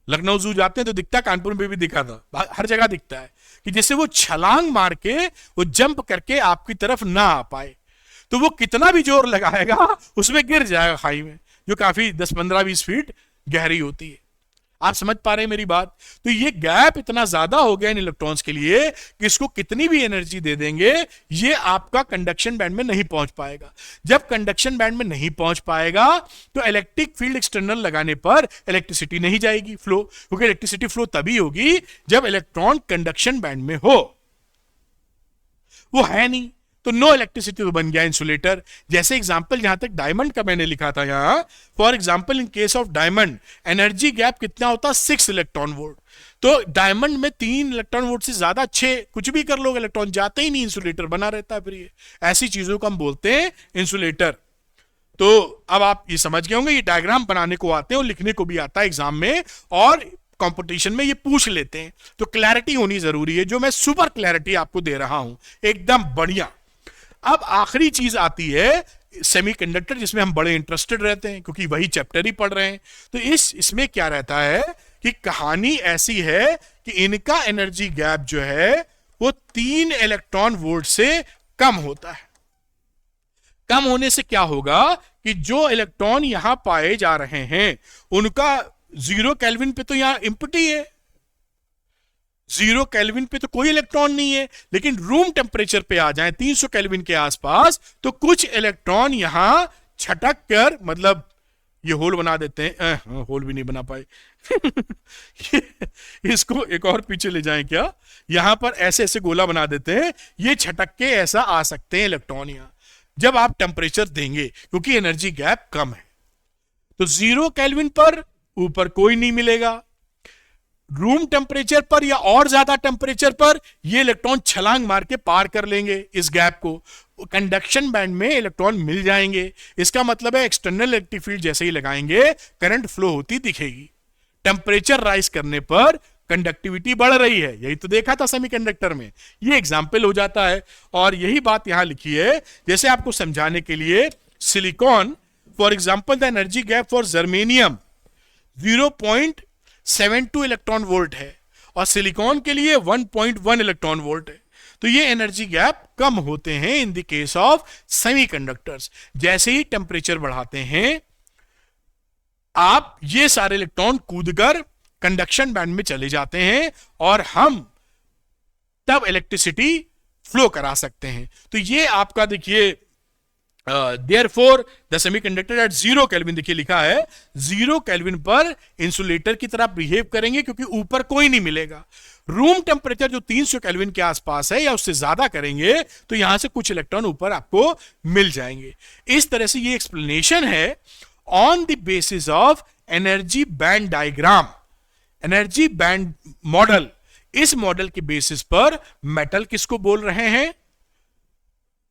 लखनऊ जू जाते हैं तो दिखता, कानपुर में भी दिखा था, हर जगह दिखता है, कि जैसे वो छलांग मार के, वो जंप करके आपकी तरफ ना आ पाए, तो वो कितना भी जोर लगाएगा उसमें गिर जाएगा खाई में, जो काफी 10, 15, 20 फीट गहरी होती है। आप समझ पा रहे हैं मेरी बात? तो ये गैप इतना ज्यादा हो गया इन इलेक्ट्रॉन्स के लिए कि इसको कितनी भी एनर्जी दे देंगे, ये आपका कंडक्शन बैंड में नहीं पहुंच पाएगा। जब कंडक्शन बैंड में नहीं पहुंच पाएगा, तो इलेक्ट्रिक फील्ड एक्सटर्नल लगाने पर इलेक्ट्रिसिटी नहीं जाएगी फ्लो, क्योंकि इलेक्ट्रिसिटी फ्लो तभी होगी जब इलेक्ट्रॉन कंडक्शन बैंड में हो। वो है नहीं, तो नो इलेक्ट्रिसिटी तो बन गया इंसुलेटर। जैसे एग्जांपल जहां तक डायमंड का मैंने लिखा था यहां, for example in case of diamond energy gap कितना होता है 6 इलेक्ट्रॉन वोल्ट। तो डायमंड में 3 इलेक्ट्रॉन वोल्ट से ज्यादा 6 कुछ भी कर लोगे इलेक्ट्रॉन जाते ही नहीं, इंसुलेटर बना रहता है। फिर ये ऐसी चीजों को हम बोलते हैं इंसुलेटर। तो अब आप ये समझ गए होंगे, ये डायग्राम बनाने को आते हैं और लिखने को भी आता है एग्जाम में, और कंपटीशन में ये पूछ लेते हैं। तो क्लैरिटी होनी जरूरी है, जो मैं सुपर क्लैरिटी आपको दे रहा हूं, एकदम बढ़िया। अब आखिरी चीज आती है सेमीकंडक्टर, जिसमें हम बड़े इंटरेस्टेड रहते हैं क्योंकि वही चैप्टर ही पढ़ रहे हैं। तो इसमें क्या रहता है कि कहानी ऐसी है कि इनका एनर्जी गैप जो है वो 3 इलेक्ट्रॉन वोल्ट से कम होता है। कम होने से क्या होगा कि जो इलेक्ट्रॉन यहां पाए जा रहे हैं उनका 0 केल्विन पे तो यहां एम्प्टी है, 0 केल्विन पे तो कोई इलेक्ट्रॉन नहीं है। लेकिन रूम टेम्परेचर पे आ जाए 300 केल्विन के आसपास, तो कुछ इलेक्ट्रॉन यहां छटक कर, मतलब ये होल बना देते हैं, होल भी नहीं बना पाए इसको एक और पीछे ले जाएं क्या, यहां पर ऐसे ऐसे गोला बना देते हैं, ये छटक के ऐसा आ सकते हैं इलेक्ट्रॉन यहां जब आप टेम्परेचर देंगे, क्योंकि एनर्जी गैप कम है। तो 0 केल्विन पर ऊपर कोई नहीं मिलेगा, रूम टेम्परेचर पर या और ज्यादा टेम्परेचर पर ये इलेक्ट्रॉन छलांग मार के पार कर लेंगे इस गैप को, कंडक्शन बैंड में इलेक्ट्रॉन मिल जाएंगे। इसका मतलब है एक्सटर्नल इलेक्ट्रिक फील्ड जैसे ही लगाएंगे करंट फ्लो होती दिखेगी। टेम्परेचर राइज करने पर कंडक्टिविटी बढ़ रही है, यही तो देखा था सेमीकंडक्टर में, ये एग्जाम्पल हो जाता है। और यही बात यहां लिखी है, जैसे आपको समझाने के लिए silicon for example the energy gap for germanium 0.72 electron volt है और सिलिकॉन के लिए 1.1 इलेक्ट्रॉन वोल्ट है। तो ये एनर्जी गैप कम होते हैं in the case of semiconductors. जैसे ही टेम्परेचर बढ़ाते हैं आप, ये सारे इलेक्ट्रॉन कूदकर कंडक्शन बैंड में चले जाते हैं और हम तब इलेक्ट्रिसिटी फ्लो करा सकते हैं। तो ये आपका देखिए therefore the semiconductor at 0 kelvin, देखिए लिखा है 0 केल्विन पर इंसुलेटर की तरह बिहेव करेंगे क्योंकि ऊपर कोई नहीं मिलेगा। रूम टेम्परेचर जो 300 केल्विन के आसपास है या उससे ज्यादा करेंगे तो यहां से कुछ इलेक्ट्रॉन ऊपर आपको मिल जाएंगे। इस तरह से ये एक्सप्लेनेशन है on the basis of energy band diagram, energy band model. इस मॉडल के बेसिस पर मेटल किसको बोल रहे हैं,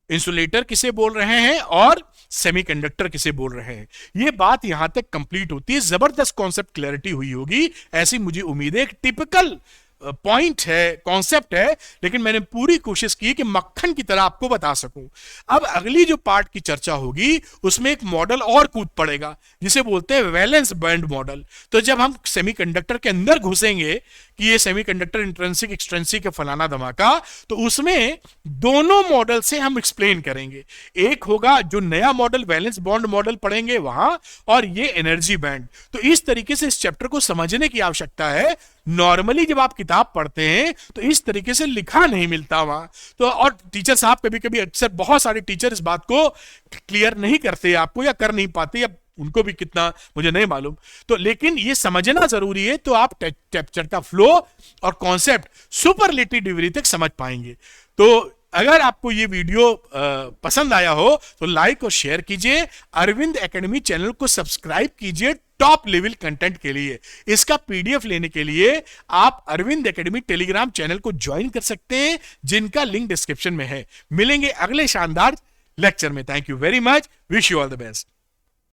इंसुलेटर किसे बोल रहे हैं, और सेमीकंडक्टर किसे बोल रहे हैं। यह बात यहां तक कंप्लीट होती है। जबरदस्त कॉन्सेप्ट क्लैरिटी हुई होगी, ऐसी मुझे उम्मीद है। एक टिपिकल पॉइंट है, कॉन्सेप्ट है, लेकिन मैंने पूरी कोशिश की कि मक्खन की तरह आपको बता सकूं। अब अगली जो पार्ट की चर्चा होगी उसमें एक मॉडल और कूद पड़ेगा जिसे बोलते हैं वैलेंस बैंड मॉडल। तो जब हम सेमीकंडक्टर के अंदर घुसेंगे कि ये सेमीकंडक्टर इंट्रिंसिक एक्सट्रिंसिक है फलाना धमाका, तो उसमें दोनों मॉडल से हम एक्सप्लेन करेंगे। एक होगा जो नया मॉडल वैलेंस बॉन्ड मॉडल पढ़ेंगे वहां, और ये एनर्जी बैंड। तो इस तरीके से इस चैप्टर को समझने की आवश्यकता है। नॉर्मली जब आप किताब पढ़ते हैं तो इस तरीके से लिखा नहीं मिलता वहां। तो और टीचर साहब कभी कभी अक्सर, बहुत सारे टीचर इस बात को क्लियर नहीं करते आपको, या कर नहीं पाते, या उनको भी कितना मुझे नहीं मालूम। तो लेकिन ये समझना जरूरी है, तो आप चैप्टर का फ्लो और कॉन्सेप्ट सुपरलेटिव डिग्री तक समझ पाएंगे। तो अगर आपको ये वीडियो पसंद आया हो तो लाइक और शेयर कीजिए। अरविंद एकेडमी चैनल को सब्सक्राइब कीजिए टॉप लेवल कंटेंट के लिए। इसका पीडीएफ लेने के लिए आप अरविंद एकेडमी टेलीग्राम चैनल को ज्वाइन कर सकते हैं, जिनका लिंक डिस्क्रिप्शन में है। मिलेंगे अगले शानदार लेक्चर में। Thank you very much, wish you all the best.